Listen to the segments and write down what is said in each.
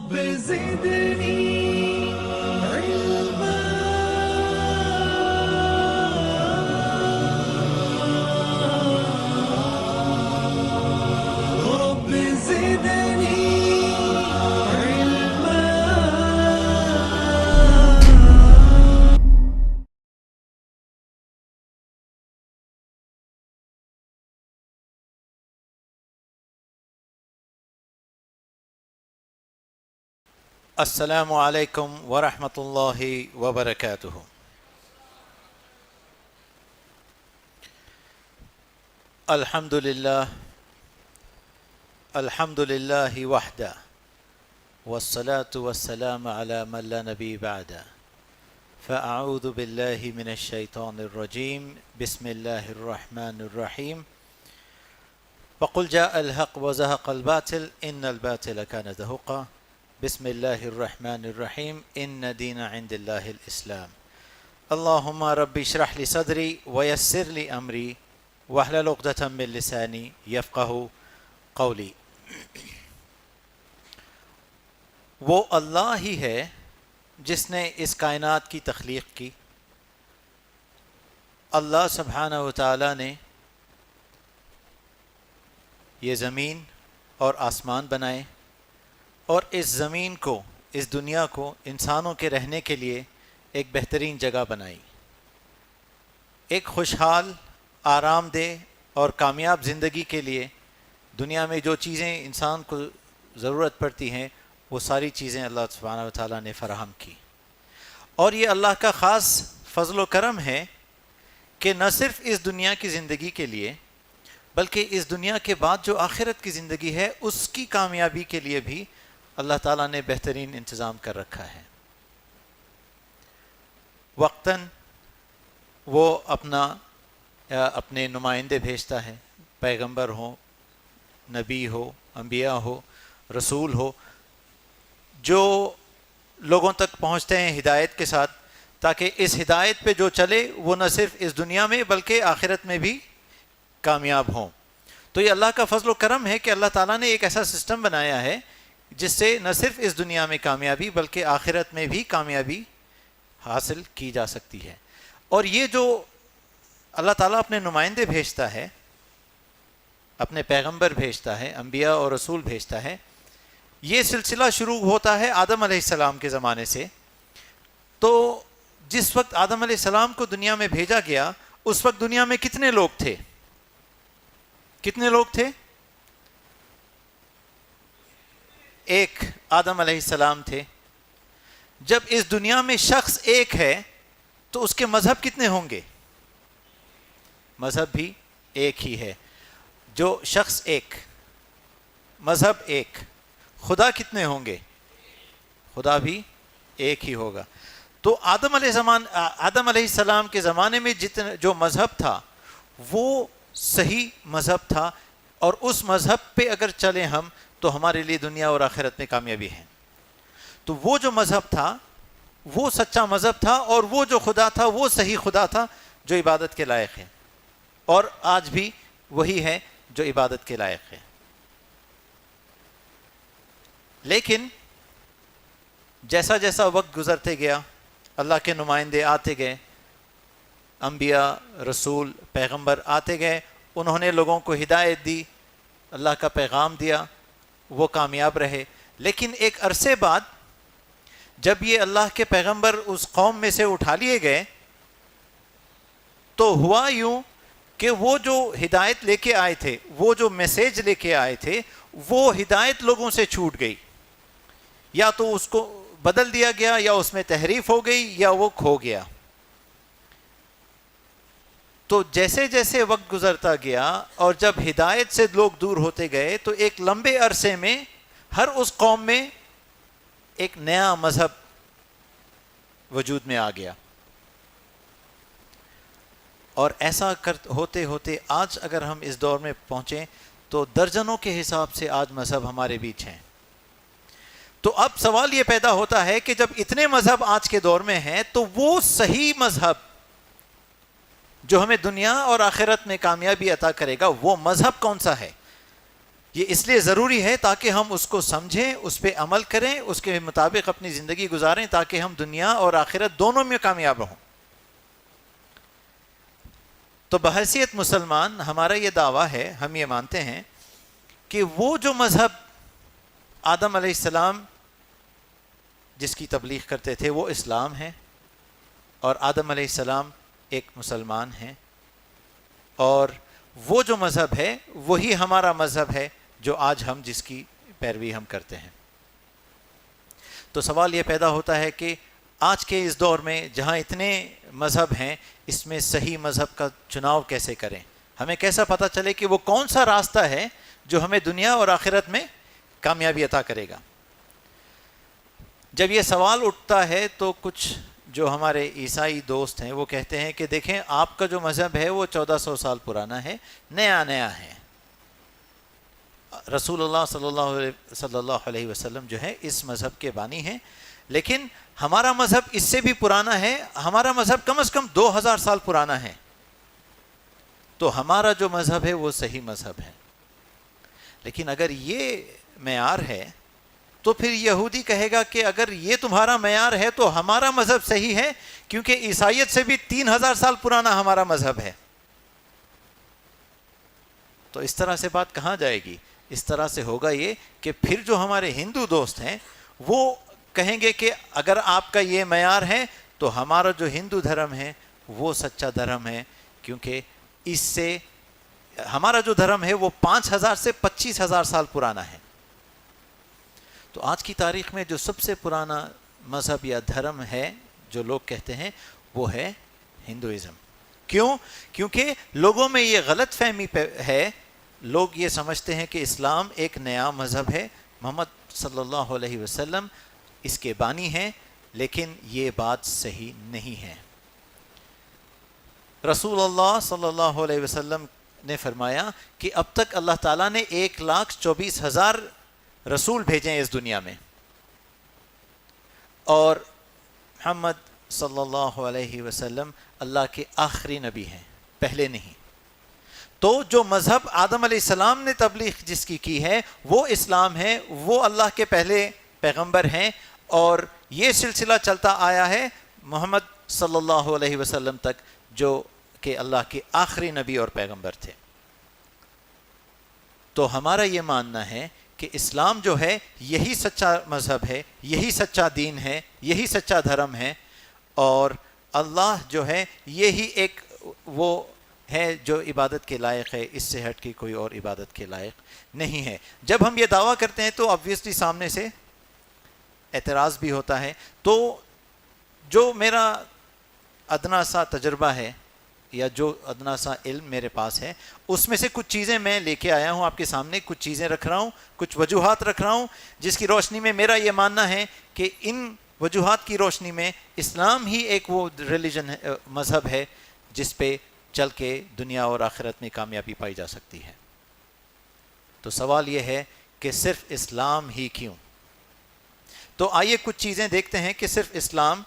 رب زدني علما رب زدني علما. السلام علیکم ورحمۃ اللہ وبرکاتہ. الحمد للہ وحدہ والصلاة والسلام علی من لا نبی بعدہ. فاعوذ باللہ من الشیطان الرجیم. بسم اللہ الرحمن الرحیم. وقل جاء الحق وزهق الباطل ان الباطل كان زهوقا. بسم اللہ الرحمن الرحیم. ان دین عند اللہ الاسلام. اللہم رب اشرح لی صدری ویسر لی امری واحلل عقدۃ من لسانی یفقہوا قولی. وہ اللہ ہی ہے جس نے اس کائنات کی تخلیق کی. اللہ سبحانہ و تعالی نے یہ زمین اور آسمان بنائے اور اس زمین کو، اس دنیا کو انسانوں کے رہنے کے لیے ایک بہترین جگہ بنائی. ایک خوشحال، آرام دہ اور کامیاب زندگی کے لیے دنیا میں جو چیزیں انسان کو ضرورت پڑتی ہیں وہ ساری چیزیں اللہ سبحانہ و تعالیٰ نے فراہم کی. اور یہ اللہ کا خاص فضل و کرم ہے کہ نہ صرف اس دنیا کی زندگی کے لیے بلکہ اس دنیا کے بعد جو آخرت کی زندگی ہے اس کی کامیابی کے لیے بھی اللہ تعالیٰ نے بہترین انتظام کر رکھا ہے. وقتاً وہ اپنے نمائندے بھیجتا ہے، پیغمبر ہو، نبی ہو، انبیاء ہو، رسول ہو، جو لوگوں تک پہنچتے ہیں ہدایت کے ساتھ، تاکہ اس ہدایت پہ جو چلے وہ نہ صرف اس دنیا میں بلکہ آخرت میں بھی کامیاب ہوں. تو یہ اللہ کا فضل و کرم ہے کہ اللہ تعالیٰ نے ایک ایسا سسٹم بنایا ہے جس سے نہ صرف اس دنیا میں کامیابی بلکہ آخرت میں بھی کامیابی حاصل کی جا سکتی ہے. اور یہ جو اللہ تعالیٰ اپنے نمائندے بھیجتا ہے، اپنے پیغمبر بھیجتا ہے، انبیاء اور رسول بھیجتا ہے، یہ سلسلہ شروع ہوتا ہے آدم علیہ السلام کے زمانے سے. تو جس وقت آدم علیہ السلام کو دنیا میں بھیجا گیا اس وقت دنیا میں کتنے لوگ تھے؟ کتنے لوگ تھے؟ ایک آدم علیہ السلام تھے. جب اس دنیا میں شخص ایک ہے تو اس کے مذہب کتنے ہوں گے؟ مذہب بھی ایک ہی ہے. جو شخص ایک، مذہب ایک، خدا کتنے ہوں گے؟ خدا بھی ایک ہی ہوگا. تو آدم علیہ السلام کے زمانے میں جو مذہب تھا وہ صحیح مذہب تھا، اور اس مذہب پہ اگر چلیں ہم تو ہمارے لیے دنیا اور آخرت میں کامیابی ہے. تو وہ جو مذہب تھا وہ سچا مذہب تھا، اور وہ جو خدا تھا وہ صحیح خدا تھا جو عبادت کے لائق ہے، اور آج بھی وہی ہے جو عبادت کے لائق ہے. لیکن جیسا جیسا وقت گزرتے گیا، اللہ کے نمائندے آتے گئے، انبیاء، رسول، پیغمبر آتے گئے، انہوں نے لوگوں کو ہدایت دی، اللہ کا پیغام دیا، وہ کامیاب رہے. لیکن ایک عرصے بعد جب یہ اللہ کے پیغمبر اس قوم میں سے اٹھا لیے گئے تو ہوا یوں کہ وہ جو ہدایت لے کے آئے تھے، وہ جو میسیج لے کے آئے تھے، وہ ہدایت لوگوں سے چھوٹ گئی. یا تو اس کو بدل دیا گیا، یا اس میں تحریف ہو گئی، یا وہ کھو گیا. تو جیسے جیسے وقت گزرتا گیا اور جب ہدایت سے لوگ دور ہوتے گئے تو ایک لمبے عرصے میں ہر اس قوم میں ایک نیا مذہب وجود میں آ گیا. اور ایسا ہوتے ہوتے آج اگر ہم اس دور میں پہنچیں تو درجنوں کے حساب سے آج مذہب ہمارے بیچ ہیں. تو اب سوال یہ پیدا ہوتا ہے کہ جب اتنے مذہب آج کے دور میں ہیں تو وہ صحیح مذہب جو ہمیں دنیا اور آخرت میں کامیابی عطا کرے گا وہ مذہب کون سا ہے؟ یہ اس لیے ضروری ہے تاکہ ہم اس کو سمجھیں، اس پہ عمل کریں، اس کے مطابق اپنی زندگی گزاریں، تاکہ ہم دنیا اور آخرت دونوں میں کامیاب ہوں۔ تو بحیثیت مسلمان ہمارا یہ دعویٰ ہے، ہم یہ مانتے ہیں کہ وہ جو مذہب آدم علیہ السلام جس کی تبلیغ کرتے تھے وہ اسلام ہے، اور آدم علیہ السلام ایک مسلمان ہیں، اور وہ جو مذہب ہے وہی ہمارا مذہب ہے جو آج ہم جس کی پیروی ہم کرتے ہیں۔ تو سوال یہ پیدا ہوتا ہے کہ آج کے اس دور میں جہاں اتنے مذہب ہیں، اس میں صحیح مذہب کا چناؤ کیسے کریں؟ ہمیں کیسا پتہ چلے کہ وہ کون سا راستہ ہے جو ہمیں دنیا اور آخرت میں کامیابی عطا کرے گا؟ جب یہ سوال اٹھتا ہے تو کچھ جو ہمارے عیسائی دوست ہیں وہ کہتے ہیں کہ دیکھیں آپ کا جو مذہب ہے وہ 1400 سال پرانا ہے، نیا ہے۔ رسول اللہ صلی اللہ علیہ وسلم جو ہے اس مذہب کے بانی ہیں، لیکن ہمارا مذہب اس سے بھی پرانا ہے، ہمارا مذہب کم از کم 2000 سال پرانا ہے، تو ہمارا جو مذہب ہے وہ صحیح مذہب ہے۔ لیکن اگر یہ معیار ہے تو پھر یہودی کہے گا کہ اگر یہ تمہارا معیار ہے تو ہمارا مذہب صحیح ہے، کیونکہ عیسائیت سے بھی 3000 سال پرانا ہمارا مذہب ہے۔ تو اس طرح سے بات کہاں جائے گی؟ اس طرح سے ہوگا یہ کہ پھر جو ہمارے ہندو دوست ہیں وہ کہیں گے کہ اگر آپ کا یہ معیار ہے تو ہمارا جو ہندو دھرم ہے وہ سچا دھرم ہے، کیونکہ اس سے ہمارا جو دھرم ہے وہ 5000 سے 25000 سال پرانا ہے۔ تو آج کی تاریخ میں جو سب سے پرانا مذہب یا دھرم ہے جو لوگ کہتے ہیں وہ ہے ہندوازم۔ کیوں؟ کیونکہ لوگوں میں یہ غلط فہمی ہے، لوگ یہ سمجھتے ہیں کہ اسلام ایک نیا مذہب ہے، محمد صلی اللہ علیہ وسلم اس کے بانی ہیں، لیکن یہ بات صحیح نہیں ہے۔ رسول اللہ صلی اللہ علیہ وسلم نے فرمایا کہ اب تک اللہ تعالیٰ نے 1,24,000 رسول بھیجے ہیں اس دنیا میں، اور محمد صلی اللہ علیہ وسلم اللہ کے آخری نبی ہیں، پہلے نہیں۔ تو جو مذہب آدم علیہ السلام نے تبلیغ جس کی ہے وہ اسلام ہے، وہ اللہ کے پہلے پیغمبر ہیں، اور یہ سلسلہ چلتا آیا ہے محمد صلی اللہ علیہ وسلم تک، جو کہ اللہ کے آخری نبی اور پیغمبر تھے۔ تو ہمارا یہ ماننا ہے کہ اسلام جو ہے یہی سچا مذہب ہے، یہی سچا دین ہے، یہی سچا دھرم ہے، اور اللہ جو ہے یہی ایک وہ ہے جو عبادت کے لائق ہے، اس سے ہٹ کے کوئی اور عبادت کے لائق نہیں ہے۔ جب ہم یہ دعویٰ کرتے ہیں تو obviously سامنے سے اعتراض بھی ہوتا ہے۔ تو جو میرا ادنا سا تجربہ ہے یا جو ادنا سا علم میرے پاس ہے، اس میں سے کچھ چیزیں میں لے کے آیا ہوں آپ کے سامنے، کچھ چیزیں رکھ رہا ہوں، کچھ وجوہات رکھ رہا ہوں، جس کی روشنی میں میرا یہ ماننا ہے کہ ان وجوہات کی روشنی میں اسلام ہی ایک وہ ریلیجن ہے، مذہب ہے جس پہ چل کے دنیا اور آخرت میں کامیابی پائی جا سکتی ہے۔ تو سوال یہ ہے کہ صرف اسلام ہی کیوں؟ تو آئیے کچھ چیزیں دیکھتے ہیں کہ صرف اسلام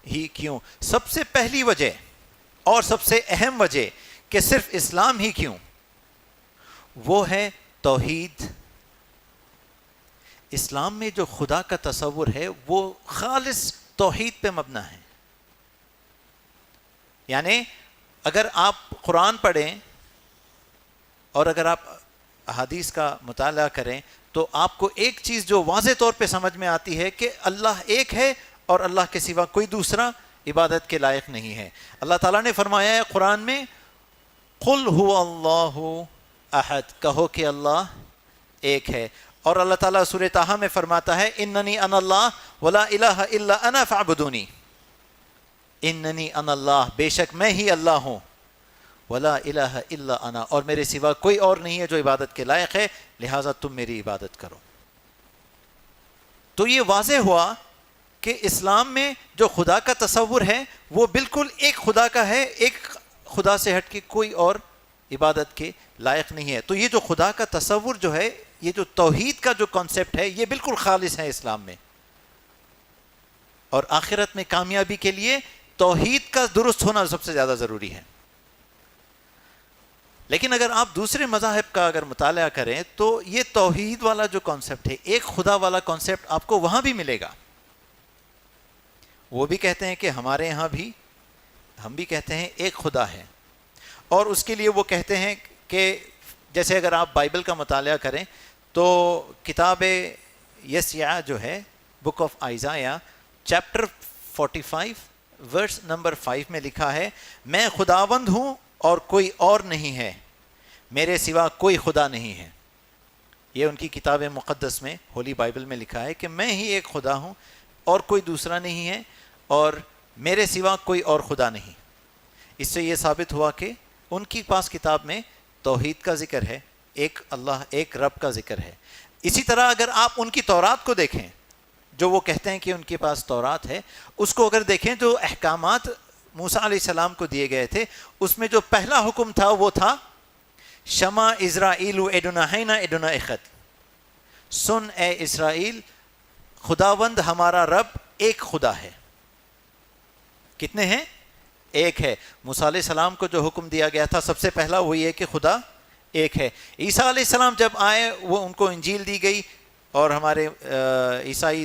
ہی کیوں۔ سب سے پہلی وجہ اور سب سے اہم وجہ کہ صرف اسلام ہی کیوں، وہ ہے توحید۔ اسلام میں جو خدا کا تصور ہے وہ خالص توحید پہ مبنی ہے۔ یعنی اگر آپ قرآن پڑھیں اور اگر آپ احادیث کا مطالعہ کریں تو آپ کو ایک چیز جو واضح طور پہ سمجھ میں آتی ہے کہ اللہ ایک ہے اور اللہ کے سوا کوئی دوسرا عبادت کے لائق نہیں ہے۔ اللہ تعالیٰ نے فرمایا ہے قرآن میں قل هو اللہ احد، کہو کہ اللہ ایک ہے، اور اللہ تعالیٰ سورہ طٰہٰ میں فرماتا ہے اننی انا اللہ ولا الہ الا انا فاعبدونی، اننی انا اللہ، بے شک میں ہی اللہ ہوں، ولا الہ الا انا، اور میرے سوا کوئی اور نہیں ہے جو عبادت کے لائق ہے، لہٰذا تم میری عبادت کرو۔ تو یہ واضح ہوا کہ اسلام میں جو خدا کا تصور ہے وہ بالکل ایک خدا کا ہے، ایک خدا سے ہٹ کے کوئی اور عبادت کے لائق نہیں ہے۔ تو یہ جو خدا کا تصور جو ہے، یہ جو توحید کا جو کانسیپٹ ہے، یہ بالکل خالص ہے اسلام میں، اور آخرت میں کامیابی کے لیے توحید کا درست ہونا سب سے زیادہ ضروری ہے۔ لیکن اگر آپ دوسرے مذاہب کا اگر مطالعہ کریں تو یہ توحید والا جو کانسیپٹ ہے، ایک خدا والا کانسیپٹ آپ کو وہاں بھی ملے گا. وہ بھی کہتے ہیں کہ ہمارے یہاں بھی ہم بھی کہتے ہیں ایک خدا ہے، اور اس کے لیے وہ کہتے ہیں کہ جیسے اگر آپ بائبل کا مطالعہ کریں تو کتاب یسیع جو ہے، book of Isaiah chapter 45 verse number 5 میں لکھا ہے، میں خداوند ہوں اور کوئی اور نہیں ہے، میرے سوا کوئی خدا نہیں ہے. یہ ان کی کتاب مقدس میں، ہولی بائبل میں لکھا ہے کہ میں ہی ایک خدا ہوں اور کوئی دوسرا نہیں ہے، اور میرے سوا کوئی اور خدا نہیں. اس سے یہ ثابت ہوا کہ ان کی پاس کتاب میں توحید کا ذکر ہے، ایک اللہ، ایک رب کا ذکر ہے. اسی طرح اگر آپ ان کی تورات کو دیکھیں، جو وہ کہتے ہیں کہ ان کے پاس تورات ہے، اس کو اگر دیکھیں جو احکامات موسیٰ علیہ السلام کو دیے گئے تھے، اس میں جو پہلا حکم تھا وہ تھا شمع اسرائیل ادوناہینا ادونا اخت، سن اے اسرائیل، خداوند ہمارا رب ایک خدا ہے. کتنے ہیں؟ ایک ہے. موسیٰ علیہ السلام کو جو حکم دیا گیا تھا سب سے پہلا وہ یہ کہ خدا ایک ہے. عیسیٰ علیہ السلام جب آئے، وہ ان کو انجیل دی گئی، اور ہمارے عیسائی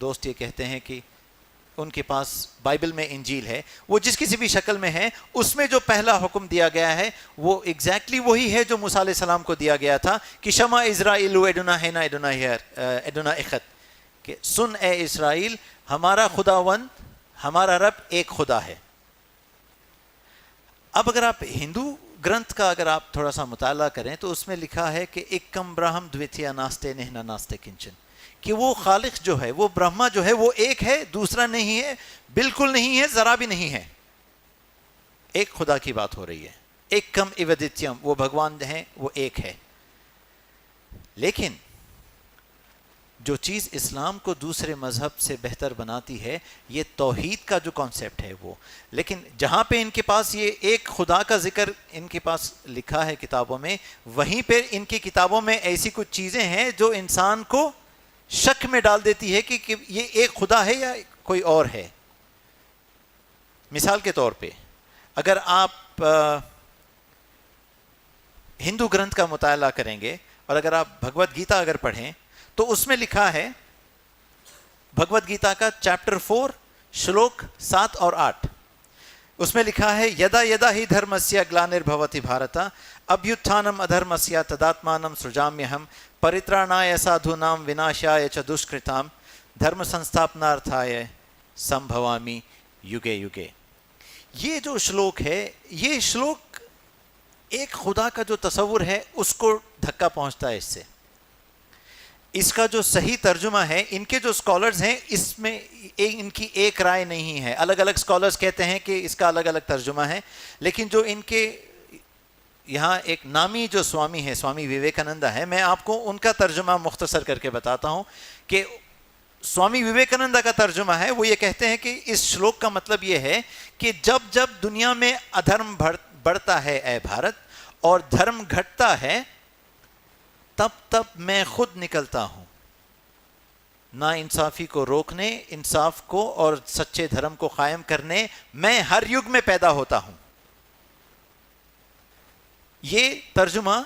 دوست یہ کہتے ہیں کہ ان کے پاس بائبل میں انجیل ہے، وہ جس کسی بھی شکل میں ہے، اس میں جو پہلا حکم دیا گیا ہے وہ ایگزیکٹلی وہی ہے جو موسیٰ علیہ السلام کو دیا گیا تھا کہ شمع اسرائیل ادوناہینا ادونا اخت، کہ سن اے اسرائیل، ہمارا خداوند، ہمارا رب ایک خدا ہے. اب اگر آپ ہندو گرنتھ کا اگر آپ تھوڑا سا مطالعہ کریں تو اس میں لکھا ہے کہ ایکم برہم دویتیا ناستے نہنا ناستے کنچن، کہ وہ خالق جو ہے، وہ برہما جو ہے، وہ ایک ہے، دوسرا نہیں ہے، بالکل نہیں ہے، ذرا بھی نہیں ہے. ایک خدا کی بات ہو رہی ہے. ایکم ایودتیم، وہ بھگوان ہیں، وہ ایک ہے. لیکن جو چیز اسلام کو دوسرے مذہب سے بہتر بناتی ہے یہ توحید کا جو کانسیپٹ ہے وہ. لیکن جہاں پہ ان کے پاس یہ ایک خدا کا ذکر ان کے پاس لکھا ہے کتابوں میں، وہیں پہ ان کی کتابوں میں ایسی کچھ چیزیں ہیں جو انسان کو شک میں ڈال دیتی ہے کہ یہ ایک خدا ہے یا کوئی اور ہے. مثال کے طور پہ اگر آپ ہندو گرنتھ کا مطالعہ کریں گے اور اگر آپ بھگوت گیتا اگر پڑھیں تو اس میں لکھا ہے، بھگوت گیتا کا چیپٹر 4 شلوک 7 اور 8، اس میں لکھا ہے یدا یدا ہی دھرمسیا گلانربھوتی بھارتا ابھیتھانم ادھرمسیا تداتمانم سృجامہم پریترانایا سادھونام وناشایا چ دشکرتام دھرم سنستھاپنارتھایا سمبھوامی یوگے یوگے. یہ جو شلوک ہے، یہ شلوک ایک خدا کا جو تصور ہے اس کو دھکا پہنچتا ہے. اس سے اس کا جو صحیح ترجمہ ہے، ان کے جو اسکالرز ہیں اس میں ان کی ایک رائے نہیں ہے. الگ الگ اسکالرز کہتے ہیں کہ اس کا الگ الگ ترجمہ ہے، لیکن جو ان کے یہاں ایک نامی جو سوامی ہے، سوامی وویکانندا ہے، میں آپ کو ان کا ترجمہ مختصر کر کے بتاتا ہوں کہ سوامی وویکانندا کا ترجمہ ہے. وہ یہ کہتے ہیں کہ اس شلوک کا مطلب یہ ہے کہ جب جب دنیا میں ادھرم بڑھتا ہے اے بھارت اور دھرم گھٹتا ہے، تب تب میں خود نکلتا ہوں نا انصافی کو روکنے، انصاف کو اور سچے دھرم کو قائم کرنے. میں ہر یگ میں پیدا ہوتا ہوں. یہ ترجمہ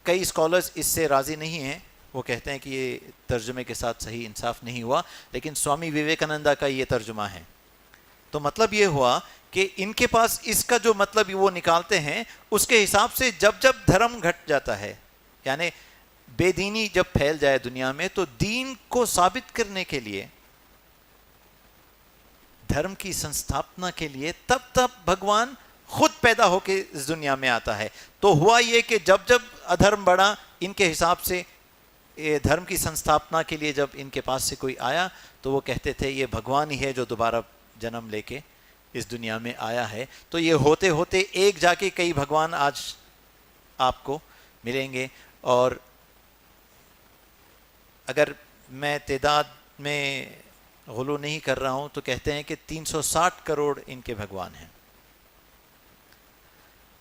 کئی اسکالرز اس سے راضی نہیں ہیں، وہ کہتے ہیں کہ یہ ترجمے کے ساتھ صحیح انصاف نہیں ہوا، لیکن سوامی وویکانندا کا یہ ترجمہ ہے. تو مطلب یہ ہوا کہ ان کے پاس اس کا جو مطلب وہ نکالتے ہیں اس کے حساب سے جب جب دھرم گھٹ جاتا ہے، یعنی بے دینی جب پھیل جائے دنیا میں، تو دین کو ثابت کرنے کے لیے، دھرم کی سنستھاپنا کے لیے تب تب بھگوان خود پیدا ہو کے اس دنیا میں آتا ہے. تو ہوا یہ کہ جب جب ادھرم بڑھا، ان کے حساب سے دھرم کی سنستھاپنا کے لیے جب ان کے پاس سے کوئی آیا تو وہ کہتے تھے یہ بھگوان ہی ہے جو دوبارہ جنم لے کے اس دنیا میں آیا ہے. تو یہ ہوتے ہوتے ایک جا کے کئی بھگوان آج آپ کو ملیں گے. اور اگر میں تعداد میں غلو نہیں کر رہا ہوں تو کہتے ہیں کہ 360 کروڑ ان کے بھگوان ہیں.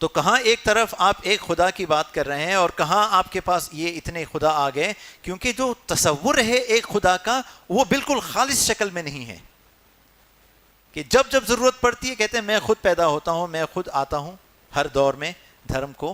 تو کہاں ایک طرف آپ ایک خدا کی بات کر رہے ہیں اور کہاں آپ کے پاس یہ اتنے خدا آ گئے، کیونکہ جو تصور ہے ایک خدا کا وہ بالکل خالص شکل میں نہیں ہے کہ جب جب ضرورت پڑتی ہے کہتے ہیں میں خود پیدا ہوتا ہوں، میں خود آتا ہوں. ہر دور میں دھرم کو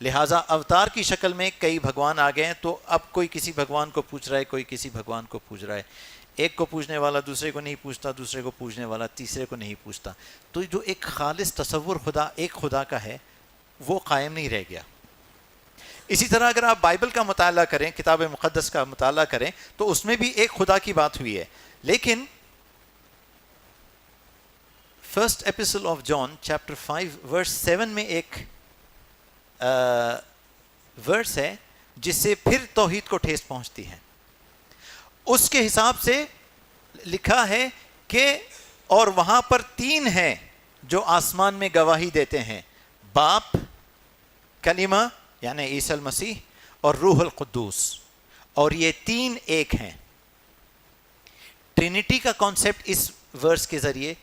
لہٰذا اوتار کی شکل میں کئی بھگوان آ گئے ہیں, تو اب کوئی کسی بھگوان کو پوچھ رہا ہے, کوئی کسی بھگوان کو پوچھ رہا ہے. ایک کو پوجنے والا دوسرے کو نہیں پوچھتا, دوسرے کو پوجنے والا تیسرے کو نہیں پوچھتا. تو جو ایک خالص تصور خدا ایک خدا کا ہے وہ قائم نہیں رہ گیا. اسی طرح اگر آپ بائبل کا مطالعہ کریں, کتاب مقدس کا مطالعہ کریں, تو اس میں بھی ایک خدا کی بات ہوئی ہے. لیکن فرسٹ ایپیسٹل آف جان چیپٹر 5 ورس 7 میں ایک ورس ہے جس سے پھر توحید کو ٹھیس پہنچتی ہے. اس کے حساب سے لکھا ہے کہ اور وہاں پر 3 ہیں جو آسمان میں گواہی دیتے ہیں, باپ, کلمہ یعنی عیسی المسیح, اور روح القدوس, اور یہ 3 ایک ہیں. ٹرینٹی کا کانسیپٹ اس ورس کے ذریعے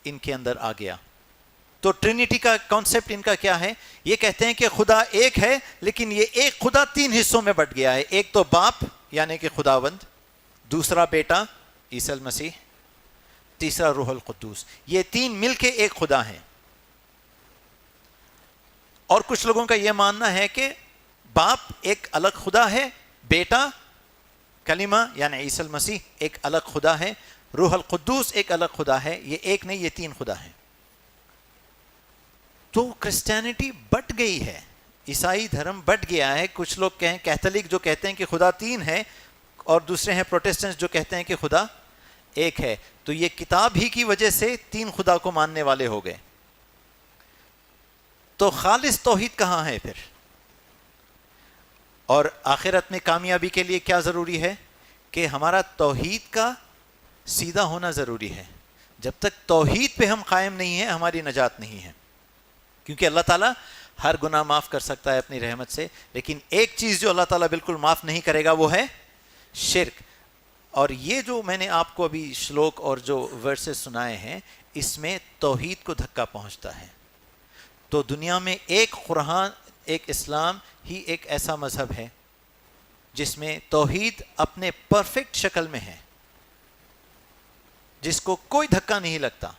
ان کے اندر آ گیا. تو ٹرینٹی کا کانسیپٹ ان کا کیا ہے؟ یہ کہتے ہیں کہ خدا ایک ہے, لیکن یہ ایک خدا 3 حصوں میں بٹ گیا ہے. ایک تو باپ یعنی کہ خداوند, دوسرا بیٹا عیسی المسیح, تیسرا روح القدوس. یہ 3 مل کے ایک خدا ہیں. اور کچھ لوگوں کا یہ ماننا ہے کہ باپ ایک الگ خدا ہے, بیٹا کلمہ یعنی عیسی المسیح ایک الگ خدا ہے, روح القدوس ایک الگ خدا ہے. یہ ایک نہیں, یہ 3 خدا ہیں. تو کرسچینٹی بٹ گئی ہے, عیسائی دھرم بٹ گیا ہے. کچھ لوگ کہیں کیتھولک جو کہتے ہیں کہ خدا 3 ہے, اور دوسرے ہیں پروٹسٹنٹس جو کہتے ہیں کہ خدا ایک ہے. تو یہ کتاب ہی کی وجہ سے 3 خدا کو ماننے والے ہو گئے. تو خالص توحید کہاں ہے پھر؟ اور آخرت میں کامیابی کے لیے کیا ضروری ہے؟ کہ ہمارا توحید کا سیدھا ہونا ضروری ہے. جب تک توحید پہ ہم قائم نہیں ہیں ہماری نجات نہیں ہے. کیونکہ اللہ تعالیٰ ہر گناہ معاف کر سکتا ہے اپنی رحمت سے, لیکن ایک چیز جو اللہ تعالیٰ بالکل معاف نہیں کرے گا وہ ہے شرک. اور یہ جو میں نے آپ کو ابھی شلوک اور جو ورسز سنائے ہیں, اس میں توحید کو دھکا پہنچتا ہے. تو دنیا میں ایک قرآن, ایک اسلام ہی ایک ایسا مذہب ہے جس میں توحید اپنے پرفیکٹ شکل میں ہے, جس کو کوئی دھکا نہیں لگتا.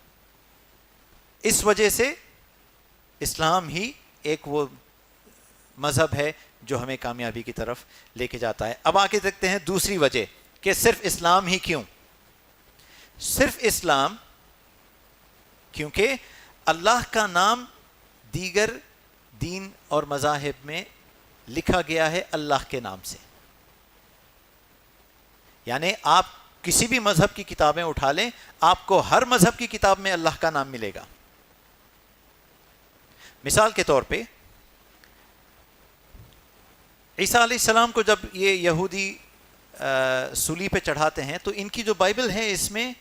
اس وجہ سے اسلام ہی ایک وہ مذہب ہے جو ہمیں کامیابی کی طرف لے کے جاتا ہے. اب آگے دیکھتے ہیں دوسری وجہ کہ صرف اسلام ہی کیوں. صرف اسلام کیونکہ اللہ کا نام دیگر دین اور مذاہب میں لکھا گیا ہے اللہ کے نام سے. یعنی آپ کسی بھی مذہب کی کتابیں اٹھا لیں, آپ کو ہر مذہب کی کتاب میں اللہ کا نام ملے گا. مثال کے طور پہ عیسیٰ علیہ السلام کو جب یہ یہودی سولی پہ چڑھاتے ہیں تو ان کی جو بائبل ہے اس میں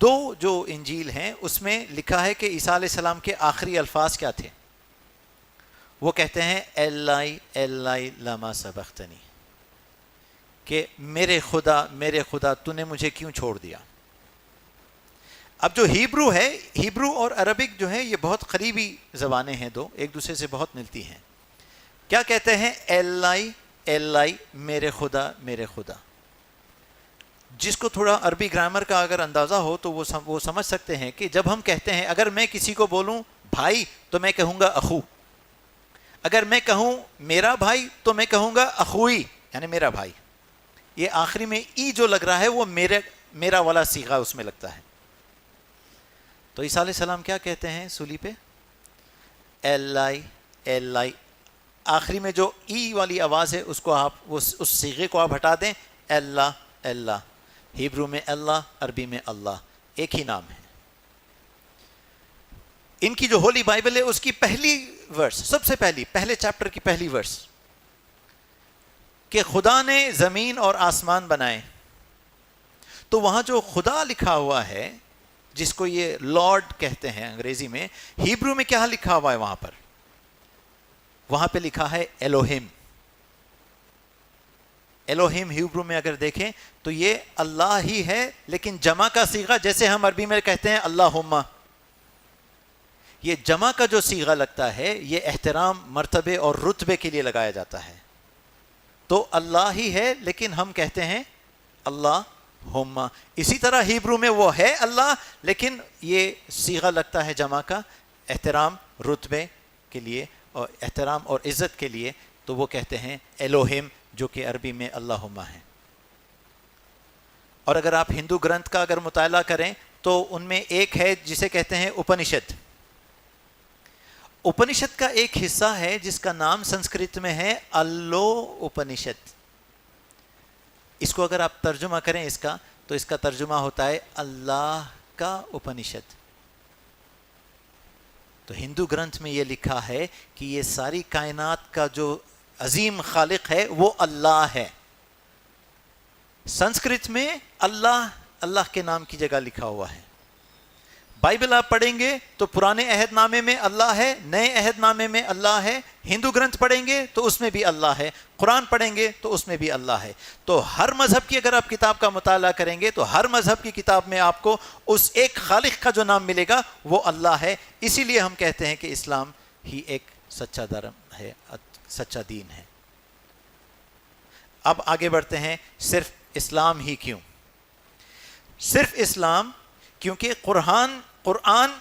2 جو انجیل ہیں اس میں لکھا ہے کہ عیسیٰ علیہ السلام کے آخری الفاظ کیا تھے. وہ کہتے ہیں ایلائی ایلائی لما سبختنی, کہ میرے خدا تو نے مجھے کیوں چھوڑ دیا. اب جو ہیبرو ہے, ہیبرو اور عربک جو ہے یہ بہت قریبی زبانیں ہیں, 2 ایک دوسرے سے بہت ملتی ہیں. کیا کہتے ہیں؟ ایلائی ایلائی, میرے خدا. جس کو تھوڑا عربی گرامر کا اگر اندازہ ہو تو وہ سمجھ سکتے ہیں کہ جب ہم کہتے ہیں, اگر میں کسی کو بولوں بھائی تو میں کہوں گا اخو, اگر میں کہوں میرا بھائی تو میں کہوں گا اخوئی یعنی میرا بھائی. یہ آخری میں ای جو لگ رہا ہے وہ میرا والا صیغہ اس میں لگتا ہے. تو عیسیٰ علیہ السلام کیا کہتے ہیں سولی پہ؟ ایلائی ایلائی. آخری میں جو ای والی آواز ہے اس کو آپ اس صیغے کو آپ ہٹا دیں, اللہ اللہ. ہیبرو میں اللہ, عربی میں اللہ, ایک ہی نام ہے. ان کی جو ہولی بائبل ہے اس کی پہلی ورس, سب سے پہلے چیپٹر کی پہلی ورس, کہ خدا نے زمین اور آسمان بنائے. تو وہاں جو خدا لکھا ہوا ہے جس کو یہ لارڈ کہتے ہیں انگریزی میں, ہیبرو میں کیا لکھا ہوا ہے وہاں پر؟ وہاں پہ لکھا ہے ایلوہم. ایلوہم ہیبرو میں اگر دیکھیں تو یہ اللہ ہی ہے, لیکن جمع کا صیغہ جیسے ہم عربی میں کہتے ہیں اللہم, یہ جمع کا جو صیغہ لگتا ہے یہ احترام, مرتبے اور رتبے کے لیے لگایا جاتا ہے. تو اللہ ہی ہے لیکن ہم کہتے ہیں اللہ ہما. اسی طرح ہیبرو میں وہ ہے اللہ، لیکن یہ صیغہ لگتا ہے جمع کا احترام رتبے کے لیے اور احترام اور عزت کے لیے، تو وہ کہتے ہیں الوہم، جو کہ عربی میں اللہما ہے. اور اگر آپ ہندو گرنتھ کا اگر مطالعہ کریں تو ان میں ایک ہے جسے کہتے ہیں اپنشد. اپنشد کا ایک حصہ ہے جس کا نام سنسکرت میں ہے اللو اپنشد. اس کو اگر آپ ترجمہ کریں اس کا، تو اس کا ترجمہ ہوتا ہے اللہ کا اپنشد. تو ہندو گرنتھ میں یہ لکھا ہے کہ یہ ساری کائنات کا جو عظیم خالق ہے وہ اللہ ہے. سنسکرت میں اللہ کے نام کی جگہ لکھا ہوا ہے. بائبل آپ پڑھیں گے تو پرانے عہد نامے میں اللہ ہے، نئے عہد نامے میں اللہ ہے. ہندو گرنتھ پڑھیں گے تو اس میں بھی اللہ ہے، قرآن پڑھیں گے تو اس میں بھی اللہ ہے. تو ہر مذہب کی اگر آپ کتاب کا مطالعہ کریں گے تو ہر مذہب کی کتاب میں آپ کو اس ایک خالق کا جو نام ملے گا وہ اللہ ہے. اسی لیے ہم کہتے ہیں کہ اسلام ہی ایک سچا دھرم ہے، سچا دین ہے. اب آگے بڑھتے ہیں. صرف اسلام ہی کیوں؟ صرف اسلام کیونکہ قرآن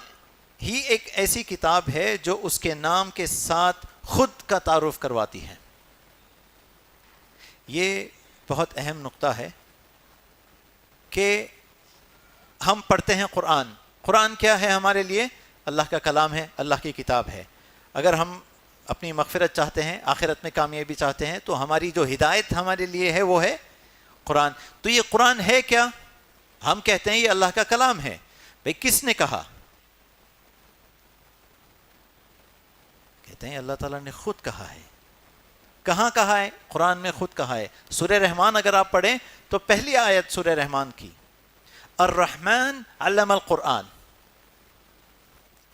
ہی ایک ایسی کتاب ہے جو اس کے نام کے ساتھ خود کا تعارف کرواتی ہے. یہ بہت اہم نقطہ ہے کہ ہم پڑھتے ہیں قرآن. قرآن کیا ہے ہمارے لیے؟ اللہ کا کلام ہے، اللہ کی کتاب ہے. اگر ہم اپنی مغفرت چاہتے ہیں، آخرت میں کامیابی چاہتے ہیں، تو ہماری جو ہدایت ہمارے لیے ہے وہ ہے قرآن. تو یہ قرآن ہے کیا؟ ہم کہتے ہیں یہ اللہ کا کلام ہے. بھئی کس نے کہا؟ کہتے ہیں اللہ تعالیٰ نے خود کہا ہے. کہاں کہا ہے؟ قرآن میں خود کہا ہے. سورہ رحمان اگر آپ پڑھیں تو پہلی آیت سورہ رحمان کی، الرحمن علم القرآن،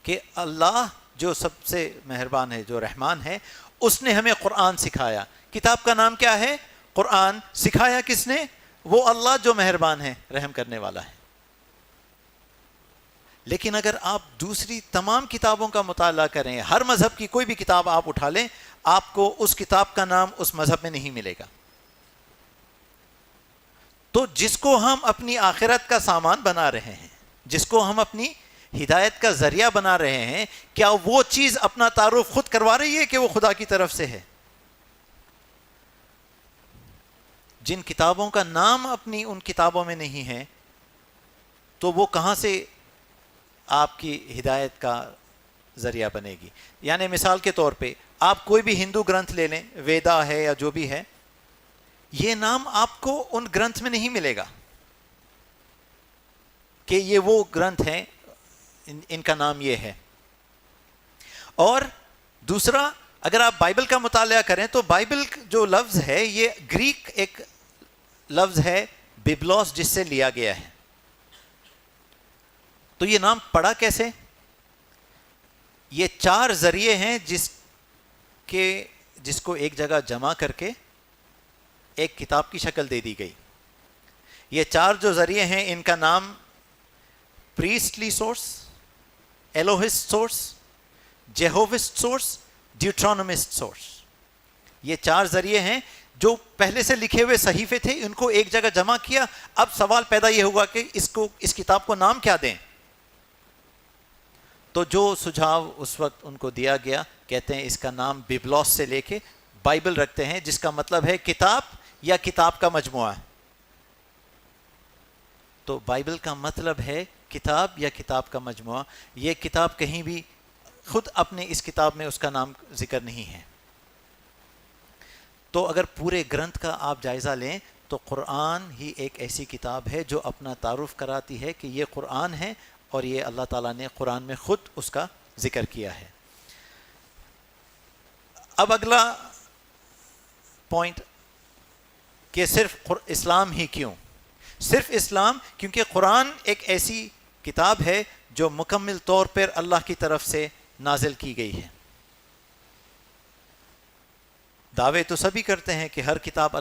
کہ اللہ جو سب سے مہربان ہے، جو رحمان ہے، اس نے ہمیں قرآن سکھایا. کتاب کا نام کیا ہے؟ قرآن. سکھایا کس نے؟ وہ اللہ جو مہربان ہے، رحم کرنے والا ہے. لیکن اگر آپ دوسری تمام کتابوں کا مطالعہ کریں، ہر مذہب کی کوئی بھی کتاب آپ اٹھا لیں، آپ کو اس کتاب کا نام اس مذہب میں نہیں ملے گا. تو جس کو ہم اپنی آخرت کا سامان بنا رہے ہیں، جس کو ہم اپنی ہدایت کا ذریعہ بنا رہے ہیں، کیا وہ چیز اپنا تعارف خود کروا رہی ہے کہ وہ خدا کی طرف سے ہے؟ جن کتابوں کا نام اپنی ان کتابوں میں نہیں ہے، تو وہ کہاں سے آپ کی ہدایت کا ذریعہ بنے گی؟ یعنی مثال کے طور پہ آپ کوئی بھی ہندو گرنتھ لے لیں، ویدا ہے یا جو بھی ہے، یہ نام آپ کو ان گرنتھ میں نہیں ملے گا کہ یہ وہ گرنتھ ہیں، ان کا نام یہ ہے. اور دوسرا، اگر آپ بائبل کا مطالعہ کریں تو بائبل جو لفظ ہے یہ گریک ایک لفظ ہے بیبلوس، جس سے لیا گیا ہے. تو یہ نام پڑا کیسے؟ یہ 4 ذریعے ہیں جس کو ایک جگہ جمع کر کے ایک کتاب کی شکل دے دی گئی. یہ 4 جو ذریعے ہیں ان کا نام priestly source, Elohist source, Jehovist source, Deuteronomist source. یہ 4 ذریعے ہیں جو پہلے سے لکھے ہوئے صحیفے تھے، ان کو ایک جگہ جمع کیا. اب سوال پیدا یہ ہوا کہ اس کتاب کو نام کیا دیں؟ تو جو سجھاؤ اس وقت ان کو دیا گیا، کہتے ہیں اس کا نام بیبلوس سے لے کے بائبل رکھتے ہیں، جس کا مطلب ہے کتاب یا کتاب کا مجموعہ. تو بائبل کا مطلب ہے کتاب یا کتاب کا مجموعہ. یہ کتاب کہیں بھی خود اپنے اس کتاب میں اس کا نام ذکر نہیں ہے. تو اگر پورے گرنتھ کا آپ جائزہ لیں تو قرآن ہی ایک ایسی کتاب ہے جو اپنا تعارف کراتی ہے کہ یہ قرآن ہے، اور یہ اللہ تعالیٰ نے قرآن میں خود اس کا ذکر کیا ہے. اب اگلا پوائنٹ کہ صرف اسلام ہی کیوں؟ صرف اسلام کیونکہ قرآن ایک ایسی کتاب ہے جو مکمل طور پر اللہ کی طرف سے نازل کی گئی ہے. دعوے تو سبھی کرتے ہیں کہ ہر کتاب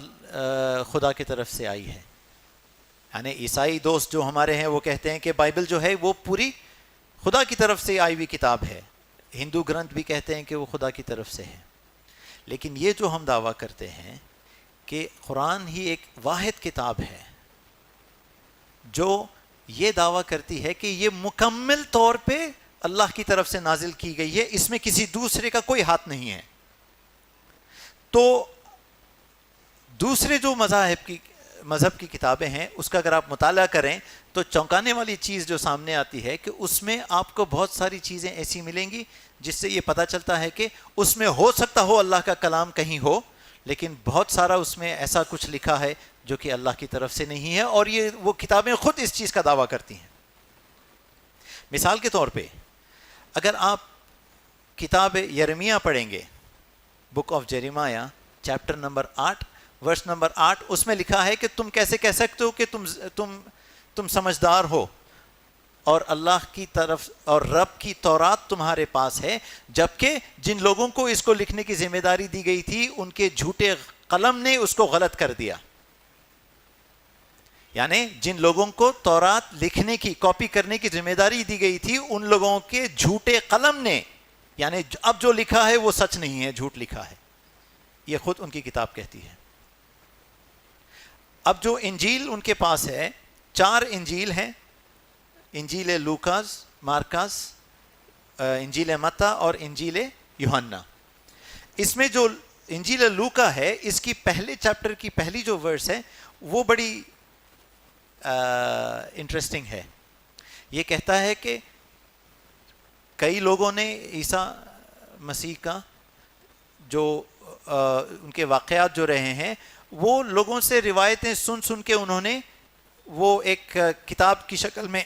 خدا کی طرف سے آئی ہے. یعنی عیسائی دوست جو ہمارے ہیں وہ کہتے ہیں کہ بائبل جو ہے وہ پوری خدا کی طرف سے آئی ہوئی کتاب ہے. ہندو گرنتھ بھی کہتے ہیں کہ وہ خدا کی طرف سے ہے. لیکن یہ جو ہم دعویٰ کرتے ہیں کہ قرآن ہی ایک واحد کتاب ہے جو یہ دعویٰ کرتی ہے کہ یہ مکمل طور پہ اللہ کی طرف سے نازل کی گئی ہے، اس میں کسی دوسرے کا کوئی ہاتھ نہیں ہے. تو دوسرے جو مذہب کی کتابیں ہیں اس کا اگر آپ مطالعہ کریں تو چونکانے والی چیز جو سامنے آتی ہے کہ اس میں آپ کو بہت ساری چیزیں ایسی ملیں گی جس سے یہ پتہ چلتا ہے کہ اس میں ہو سکتا ہو اللہ کا کلام کہیں ہو، لیکن بہت سارا اس میں ایسا کچھ لکھا ہے جو کہ اللہ کی طرف سے نہیں ہے، اور یہ وہ کتابیں خود اس چیز کا دعویٰ کرتی ہیں. مثال کے طور پہ اگر آپ کتاب یرمیہ پڑھیں گے، book of Jeremiah chapter number 8 verse number 8، اس میں لکھا ہے کہ تم کیسے کہہ سکتے ہو کہ تم سمجھدار ہو اور اللہ کی طرف اور رب کی تورات تمہارے پاس ہے، جبکہ جن لوگوں کو اس کو لکھنے کی ذمہ داری دی گئی تھی ان کے جھوٹے قلم نے اس کو غلط کر دیا. یعنی جن لوگوں کو تورات لکھنے کی کاپی کرنے کی ذمہ داری دی گئی تھی ان لوگوں کے جھوٹے قلم نے، یعنی اب جو لکھا ہے وہ سچ نہیں ہے، جھوٹ لکھا ہے. یہ خود ان کی کتاب کہتی ہے. اب جو انجیل ان کے پاس ہے، 4 انجیل ہیں، انجیل لوکاس، مارکس، انجیل متی اور انجیل یوحنا. اس میں جو انجیل لوکا ہے اس کی پہلے چیپٹر کی پہلی جو ورس ہے وہ بڑی انٹرسٹنگ ہے. یہ کہتا ہے کہ کئی لوگوں نے عیسیٰ مسیح کا جو ان کے واقعات جو رہے ہیں وہ لوگوں سے روایتیں سن کے انہوں نے وہ ایک کتاب کی شکل میں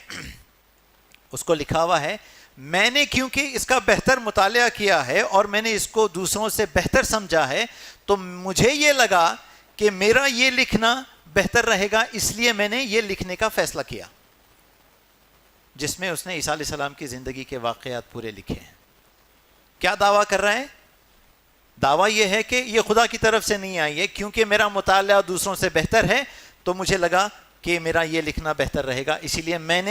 اس کو لکھا ہوا ہے. میں نے کیونکہ اس کا بہتر مطالعہ کیا ہے اور میں نے اس کو دوسروں سے بہتر سمجھا ہے تو مجھے یہ لگا کہ میرا یہ لکھنا بہتر رہے گا، اس لیے میں نے یہ لکھنے کا فیصلہ کیا، جس میں اس نے عیسیٰ علیہ السلام کی زندگی کے واقعات پورے لکھے ہیں. کیا دعویٰ کر رہا ہے؟ دعویٰ یہ ہے کہ یہ خدا کی طرف سے نہیں آئی ہے، کیونکہ میرا مطالعہ دوسروں سے بہتر ہے تو مجھے لگا کہ میرا یہ لکھنا بہتر رہے گا، اسی لیے میں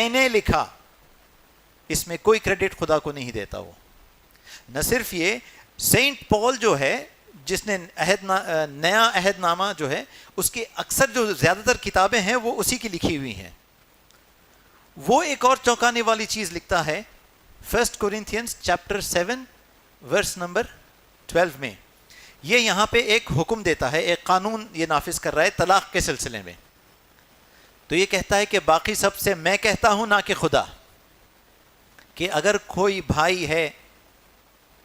نے لکھا. اس میں کوئی کریڈٹ خدا کو نہیں دیتا. وہ نہ صرف یہ، سینٹ پال جو ہے جس نے نیا عہد نامہ جو ہے اس کی اکثر جو زیادہ تر کتابیں ہیں وہ اسی کی لکھی ہوئی ہیں. وہ ایک اور چونکانے والی چیز لکھتا ہے 1 Corinthians چیپٹر 7 ورس نمبر 12 میں. یہ یہاں پہ ایک حکم دیتا ہے، ایک قانون یہ نافذ کر رہا ہے طلاق کے سلسلے میں. تو یہ کہتا ہے کہ باقی سب سے میں کہتا ہوں نہ کہ خدا، کہ اگر کوئی بھائی ہے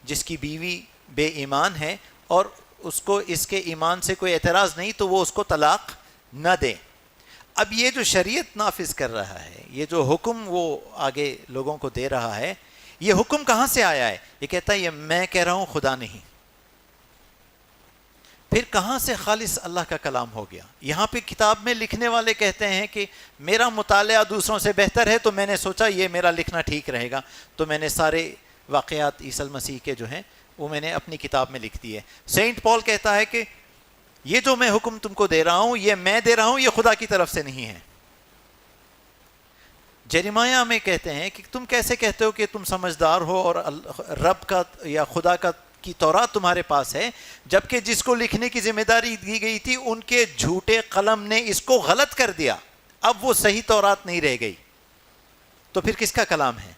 جس کی بیوی بے ایمان ہے اور اس کو اس کے ایمان سے کوئی اعتراض نہیں تو وہ اس کو طلاق نہ دے. اب یہ جو شریعت نافذ کر رہا ہے، یہ جو حکم وہ آگے لوگوں کو دے رہا ہے، یہ حکم کہاں سے آیا ہے؟ یہ کہتا ہے یہ میں کہہ رہا ہوں، خدا نہیں. پھر کہاں سے خالص اللہ کا کلام ہو گیا؟ یہاں پہ کتاب میں لکھنے والے کہتے ہیں کہ میرا مطالعہ دوسروں سے بہتر ہے تو میں نے سوچا یہ میرا لکھنا ٹھیک رہے گا، تو میں نے سارے واقعات عیسی مسیح کے جو ہیں وہ میں نے اپنی کتاب میں لکھ دیے. سینٹ پال کہتا ہے کہ یہ جو میں حکم تم کو دے رہا ہوں یہ میں دے رہا ہوں، یہ خدا کی طرف سے نہیں ہے. جیریمایہ میں کہتے ہیں کہ تم کیسے کہتے ہو کہ تم سمجھدار ہو اور رب کا یا خدا کا کی تورات تمہارے پاس ہے، جبکہ جس کو لکھنے کی ذمہ داری دی گئی تھی ان کے جھوٹے قلم نے اس کو غلط کر دیا. اب وہ صحیح تورات نہیں رہ گئی، تو پھر کس کا کلام ہے؟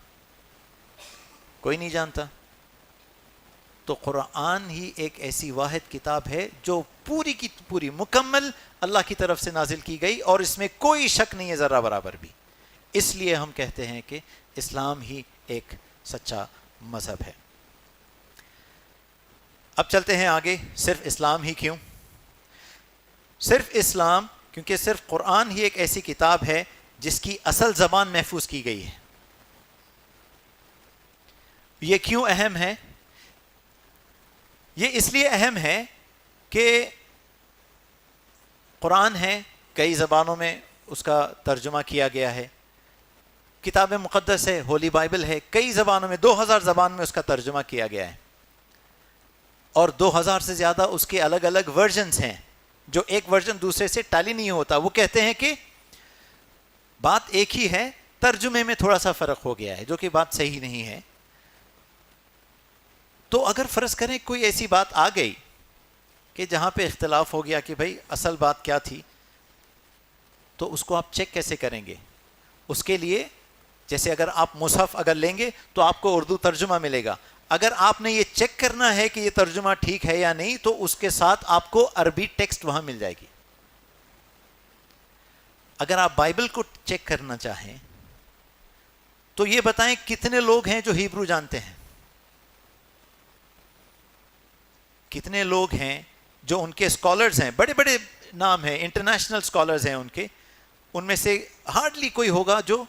کوئی نہیں جانتا. تو قرآن ہی ایک ایسی واحد کتاب ہے جو پوری کی پوری مکمل اللہ کی طرف سے نازل کی گئی اور اس میں کوئی شک نہیں ہے ذرہ برابر بھی. اس لیے ہم کہتے ہیں کہ اسلام ہی ایک سچا مذہب ہے. اب چلتے ہیں آگے. صرف اسلام ہی کیوں؟ صرف اسلام کیونکہ صرف قرآن ہی ایک ایسی کتاب ہے جس کی اصل زبان محفوظ کی گئی ہے. یہ کیوں اہم ہے؟ یہ اس لیے اہم ہے کہ قرآن ہے، کئی زبانوں میں اس کا ترجمہ کیا گیا ہے. کتاب مقدس ہے، ہولی بائبل ہے، کئی زبانوں میں 2000 زبان میں اس کا ترجمہ کیا گیا ہے، اور 2000 سے زیادہ اس کے الگ الگ ورژنز ہیں جو ایک ورژن دوسرے سے ٹالی نہیں ہوتا. وہ کہتے ہیں کہ بات ایک ہی ہے، ترجمے میں تھوڑا سا فرق ہو گیا ہے، جو کہ بات صحیح نہیں ہے. تو اگر فرض کریں کوئی ایسی بات آ گئی کہ جہاں پہ اختلاف ہو گیا کہ بھائی اصل بات کیا تھی، تو اس کو آپ چیک کیسے کریں گے؟ اس کے لیے جیسے اگر آپ مصحف اگر لیں گے تو آپ کو اردو ترجمہ ملے گا. اگر آپ نے یہ چیک کرنا ہے کہ یہ ترجمہ ٹھیک ہے یا نہیں تو اس کے ساتھ آپ کو عربی ٹیکسٹ وہاں مل جائے گی. اگر آپ بائبل کو چیک کرنا چاہیں تو یہ بتائیں کتنے لوگ ہیں جو ہیبرو جانتے ہیں؟ کتنے لوگ ہیں جو ان کے اسکالرز ہیں، بڑے بڑے نام ہیں، انٹرنیشنل اسکالرز ہیں ان میں سے ہارڈلی کوئی ہوگا جو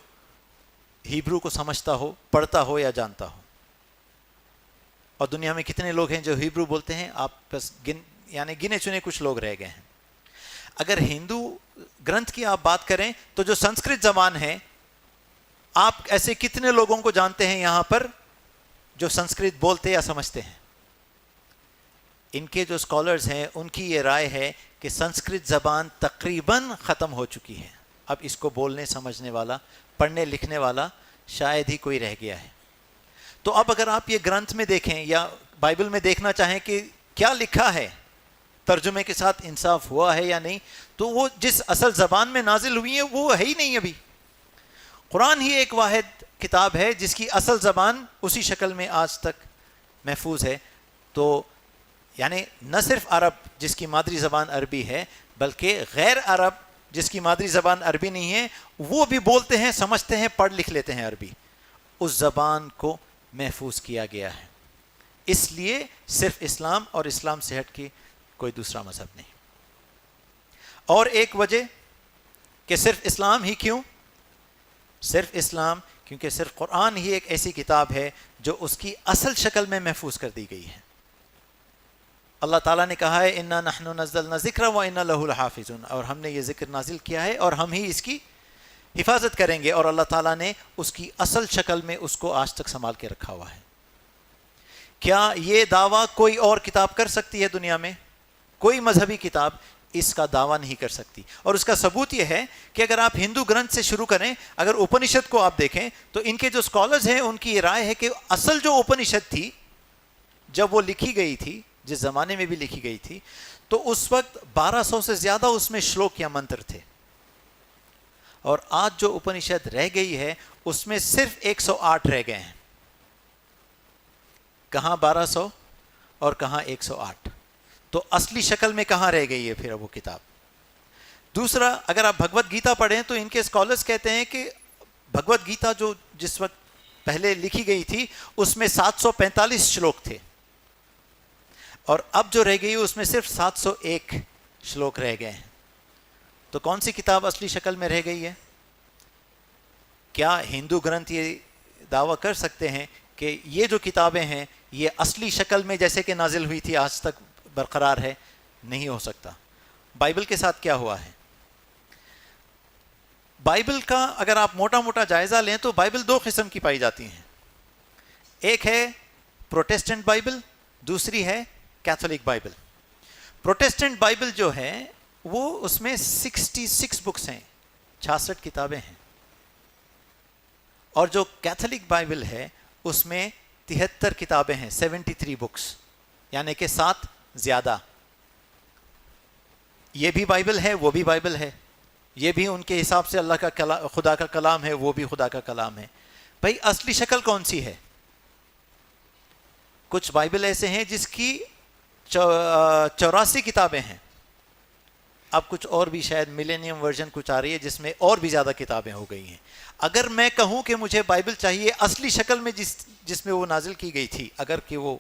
ہیبرو کو سمجھتا ہو، پڑھتا ہو یا جانتا ہو. اور دنیا میں کتنے لوگ ہیں جو ہیبرو بولتے ہیں؟ آپ بس گنے چنے کچھ لوگ رہ گئے ہیں. اگر ہندو گرنتھ کی آپ بات کریں تو جو سنسکرت زبان ہے، آپ ایسے کتنے لوگوں کو جانتے ہیں یہاں پر جو سنسکرت بولتے یا سمجھتے ہیں؟ ان کے جو اسکالرز ہیں ان کی یہ رائے ہے کہ سنسکرت زبان تقریباً ختم ہو چکی ہے. اب اس کو بولنے سمجھنے والا، پڑھنے لکھنے والا شاید ہی کوئی رہ گیا ہے. تو اب اگر آپ یہ گرنتھ میں دیکھیں یا بائبل میں دیکھنا چاہیں کہ کیا لکھا ہے، ترجمے کے ساتھ انصاف ہوا ہے یا نہیں، تو وہ جس اصل زبان میں نازل ہوئی ہے وہ ہے ہی نہیں. ابھی قرآن ہی ایک واحد کتاب ہے جس کی اصل زبان اسی شکل میں آج تک محفوظ ہے. تو یعنی نہ صرف عرب جس کی مادری زبان عربی ہے بلکہ غیر عرب جس کی مادری زبان عربی نہیں ہے وہ بھی بولتے ہیں، سمجھتے ہیں، پڑھ لکھ لیتے ہیں عربی. اس زبان کو محفوظ کیا گیا ہے. اس لیے صرف اسلام اور اسلام سے ہٹ کے کوئی دوسرا مذہب نہیں. اور ایک وجہ کہ صرف اسلام ہی کیوں؟ صرف اسلام کیونکہ صرف قرآن ہی ایک ایسی کتاب ہے جو اس کی اصل شکل میں محفوظ کر دی گئی ہے. اللہ تعالیٰ نے کہا ہے انا نحن نزلنا الذکر وانا لہ لحافظون، اور ہم نے یہ ذکر نازل کیا ہے اور ہم ہی اس کی حفاظت کریں گے. اور اللہ تعالیٰ نے اس کی اصل شکل میں اس کو آج تک سنبھال کے رکھا ہوا ہے. کیا یہ دعویٰ کوئی اور کتاب کر سکتی ہے دنیا میں؟ کوئی مذہبی کتاب اس کا دعویٰ نہیں کر سکتی. اور اس کا ثبوت یہ ہے کہ اگر آپ ہندو گرنتھ سے شروع کریں، اگر اپنشد کو آپ دیکھیں تو ان کے جو اسکالرز ہیں ان کی یہ رائے ہے کہ اصل جو اپنشد تھی جب وہ لکھی گئی تھی، جس زمانے میں بھی لکھی گئی تھی، تو اس وقت 1200 سے زیادہ اس میں شلوک یا منتر تھے. اور آج جو اپنشد رہ گئی ہے اس میں صرف 108 رہ گئے ہیں. کہاں 1200 اور کہاں 108؟ تو اصلی شکل میں کہاں رہ گئی ہے پھر وہ کتاب؟ دوسرا، اگر آپ بھگوت گیتا پڑھیں تو ان کے اسکالرز کہتے ہیں کہ بھگوت گیتا جو جس وقت پہلے لکھی گئی تھی اس میں 745 شلوک تھے، اور اب جو رہ گئی اس میں صرف 701 شلوک رہ گئے ہیں. تو کون سی کتاب اصلی شکل میں رہ گئی ہے؟ کیا ہندو گرنتھ یہ دعویٰ کر سکتے ہیں کہ یہ جو کتابیں ہیں یہ اصلی شکل میں جیسے کہ نازل ہوئی تھی آج تک برقرار ہے؟ نہیں ہو سکتا. بائبل کے ساتھ کیا ہوا ہے؟ بائبل کا اگر آپ موٹا موٹا جائزہ لیں تو بائبل دو قسم کی پائی جاتی ہیں. ایک ہے پروٹیسٹنٹ بائبل، دوسری ہے کیتھولک بائبل. پروٹیسٹنٹ بائبل جو ہے وہ اس میں 66 بکس ہیں، 66 کتابیں ہیں. اور جو کیتھولک بائبل ہے اس میں 73 کتابیں ہیں، 73 بکس، یعنی کہ 7 زیادہ. یہ بھی بائبل ہے، وہ بھی بائبل ہے. یہ بھی ان کے حساب سے اللہ کا خدا کا کلام ہے، وہ بھی خدا کا کلام ہے. بھائی اصلی شکل کون سی ہے؟ کچھ بائبل ایسے ہیں جس کی 84 کتابیں ہیں. اب کچھ اور بھی شاید ملینیم ورژن کچھ آ رہی ہے جس میں اور بھی زیادہ کتابیں ہو گئی ہیں. اگر میں کہوں کہ مجھے بائبل چاہیے اصلی شکل میں جس میں وہ نازل کی گئی تھی، اگر کہ وہ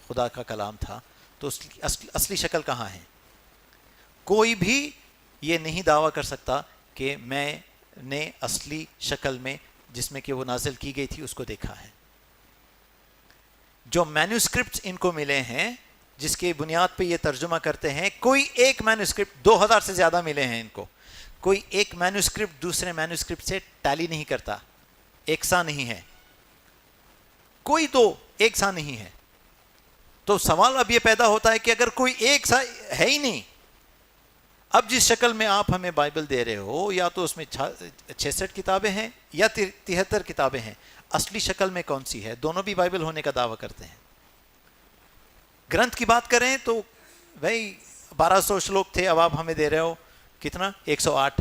خدا کا کلام تھا، تو اس کی اصلی شکل کہاں ہے؟ کوئی بھی یہ نہیں دعویٰ کر سکتا کہ میں نے اصلی شکل میں جس میں کہ وہ نازل کی گئی تھی اس کو دیکھا ہے. جو مینوسکرپٹس ان کو ملے ہیں جس کے بنیاد پہ یہ ترجمہ کرتے ہیں، کوئی ایک مینوسکرپٹ 2000 سے زیادہ ملے ہیں ان کو، کوئی ایک مینوسکرپٹ دوسرے مینوسکرپٹ سے ٹیلی نہیں کرتا، ایک سا نہیں ہے. کوئی دو ایک سا نہیں ہے. تو سوال اب یہ پیدا ہوتا ہے کہ اگر کوئی ایک سا ہے ہی نہیں، اب جس شکل میں آپ ہمیں بائبل دے رہے ہو یا تو اس میں 66 کتابیں ہیں یا 73 کتابیں ہیں، اصلی شکل میں کون سی ہے؟ دونوں بھی بائبل ہونے کا دعویٰ کرتے ہیں. گرنتھ کی بات کریں تو بھائی 1200 شلوک تھے، اب آپ ہمیں دے رہے ہو کتنا؟ 108.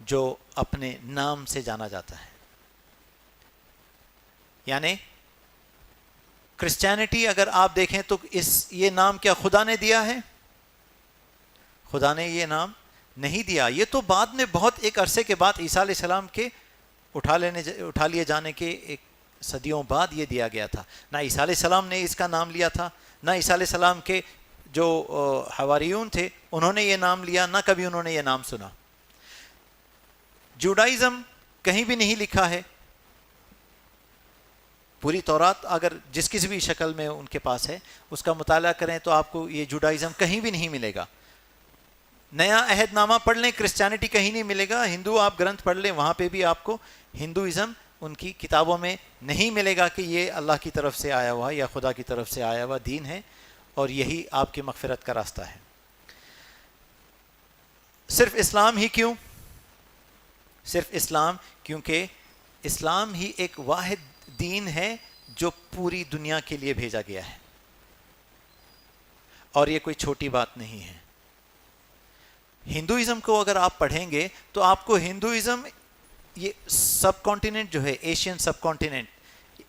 جو اپنے نام سے جانا جاتا ہے. یعنی کرسچینٹی اگر آپ دیکھیں تو یہ نام کیا خدا نے دیا ہے؟ خدا نے یہ نام نہیں دیا. یہ تو بعد میں بہت ایک عرصے کے بعد عیسیٰ علیہ السلام کے اٹھا لیے جانے کے ایک صدیوں بعد یہ دیا گیا تھا. نہ عیسیٰ علیہ السلام نے اس کا نام لیا تھا, نہ عیسیٰ علیہ السلام کے جو حواریون تھے انہوں نے یہ نام لیا, نہ کبھی انہوں نے یہ نام سنا. جوڈائزم کہیں بھی نہیں لکھا ہے. پوری تورات اگر جس کسی بھی شکل میں ان کے پاس ہے اس کا مطالعہ کریں تو آپ کو یہ جوڈائزم کہیں بھی نہیں ملے گا. نیا عہد نامہ پڑھ لیں, کرسچینٹی کہیں نہیں ملے گا. ہندو آپ گرنتھ پڑھ لیں, وہاں پہ بھی آپ کو ہندوازم ان کی کتابوں میں نہیں ملے گا کہ یہ اللہ کی طرف سے آیا ہوا یا خدا کی طرف سے آیا ہوا دین ہے اور یہی آپ کی مغفرت کا راستہ ہے. صرف اسلام ہی کیوں؟ صرف اسلام کیونکہ اسلام ہی ایک واحد دین ہے جو پوری دنیا کے لیے بھیجا گیا ہے, اور یہ کوئی چھوٹی بات نہیں ہے. ہندوازم کو اگر آپ پڑھیں گے تو آپ کو ہندوازم یہ سب کانٹیننٹ جو ہے, ایشین سب کانٹیننٹ,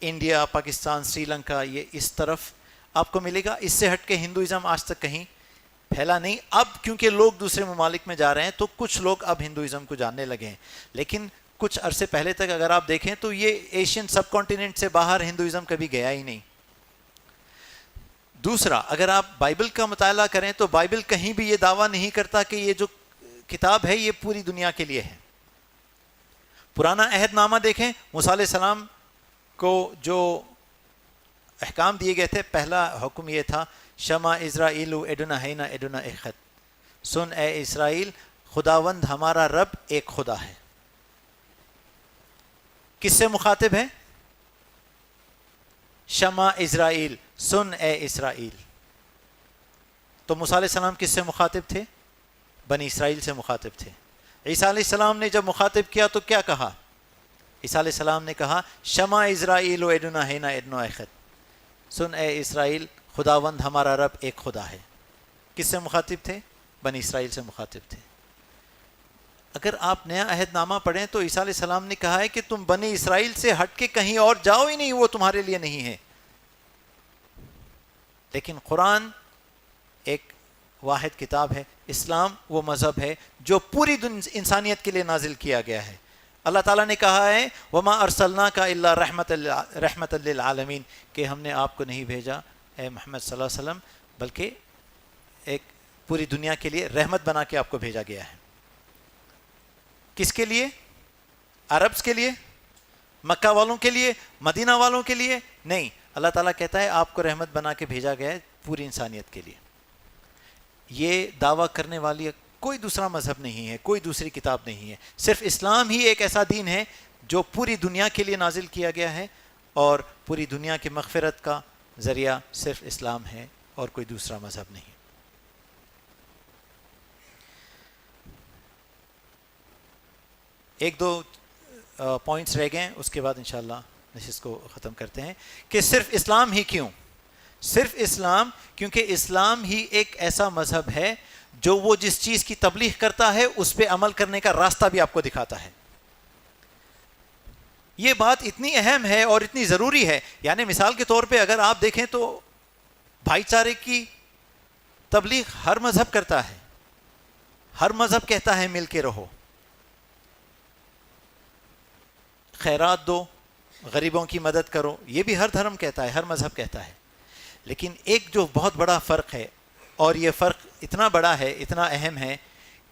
انڈیا, پاکستان, سری لنکا, یہ اس طرف آپ کو ملے گا. اس سے ہٹ کے ہندوازم آج تک کہیں پھیلا نہیں. اب کیونکہ لوگ دوسرے ممالک میں جا رہے ہیں تو کچھ لوگ اب ہندوازم کو جاننے لگے ہیں, لیکن کچھ عرصے پہلے تک اگر آپ دیکھیں تو یہ ایشین سب کانٹیننٹ سے باہر ہندوازم کبھی گیا ہی نہیں. دوسرا, اگر آپ بائبل کا مطالعہ کریں تو بائبل کہیں بھی یہ دعویٰ نہیں کرتا کہ یہ جو کتاب ہے یہ پوری دنیا کے لیے ہے. پرانا عہد نامہ دیکھیں, موسیٰ علیہ السلام کو جو احکام دیے گئے تھے, پہلا حکم یہ تھا شمع اسرائیل ایڈونا ہینا ایڈونا احد, سن اے اسرائیل خداوند ہمارا رب ایک خدا ہے. کس سے مخاطب ہے؟ شمع اسرائیل, سن اے اسرائیل. تو موسیٰ علیہ السلام کس سے مخاطب تھے؟ بنی اسرائیل سے مخاطب تھے. عیسیٰ علیہ السلام نے جب مخاطب کیا تو کیا کہا؟ عیسیٰ علیہ السلام نے کہا شمع اسرائیل ایڈونا ہینا ایڈونا احد, سن اے اسرائیل خداوند ہمارا رب ایک خدا ہے. کس سے مخاطب تھے؟ بنی اسرائیل سے مخاطب تھے. اگر آپ نیا عہد نامہ پڑھیں تو عیسیٰ علیہ السلام نے کہا ہے کہ تم بنی اسرائیل سے ہٹ کے کہیں اور جاؤ ہی نہیں, وہ تمہارے لیے نہیں ہے. لیکن قرآن ایک واحد کتاب ہے. اسلام وہ مذہب ہے جو پوری انسانیت کے لیے نازل کیا گیا ہے. اللہ تعالیٰ نے کہا ہے وما ارسلناک الا رحمت للعالمین, کہ ہم نے آپ کو نہیں بھیجا اے محمد صلی اللہ علیہ وسلم بلکہ ایک پوری دنیا کے لیے رحمت بنا کے آپ کو بھیجا گیا ہے. کس کے لیے؟ عربز کے لیے, مکہ والوں کے لیے, مدینہ والوں کے لیے نہیں. اللہ تعالیٰ کہتا ہے آپ کو رحمت بنا کے بھیجا گیا ہے پوری انسانیت کے لیے. یہ دعویٰ کرنے والی کوئی دوسرا مذہب نہیں ہے, کوئی دوسری کتاب نہیں ہے. صرف اسلام ہی ایک ایسا دین ہے جو پوری دنیا کے لیے نازل کیا گیا ہے, اور پوری دنیا کی مغفرت کا ذریعہ صرف اسلام ہے اور کوئی دوسرا مذہب نہیں. ایک دو پوائنٹس رہ گئے, اس کے بعد انشاءاللہ نشست کو ختم کرتے ہیں. کہ صرف اسلام ہی کیوں؟ صرف اسلام کیونکہ اسلام ہی ایک ایسا مذہب ہے جو وہ جس چیز کی تبلیغ کرتا ہے اس پہ عمل کرنے کا راستہ بھی آپ کو دکھاتا ہے. یہ بات اتنی اہم ہے اور اتنی ضروری ہے. یعنی مثال کے طور پہ اگر آپ دیکھیں تو بھائی چارے کی تبلیغ ہر مذہب کرتا ہے, ہر مذہب کہتا ہے مل کے رہو, خیرات دو, غریبوں کی مدد کرو, یہ بھی ہر دھرم کہتا ہے, ہر مذہب کہتا ہے. لیکن ایک جو بہت بڑا فرق ہے, اور یہ فرق اتنا بڑا ہے, اتنا اہم ہے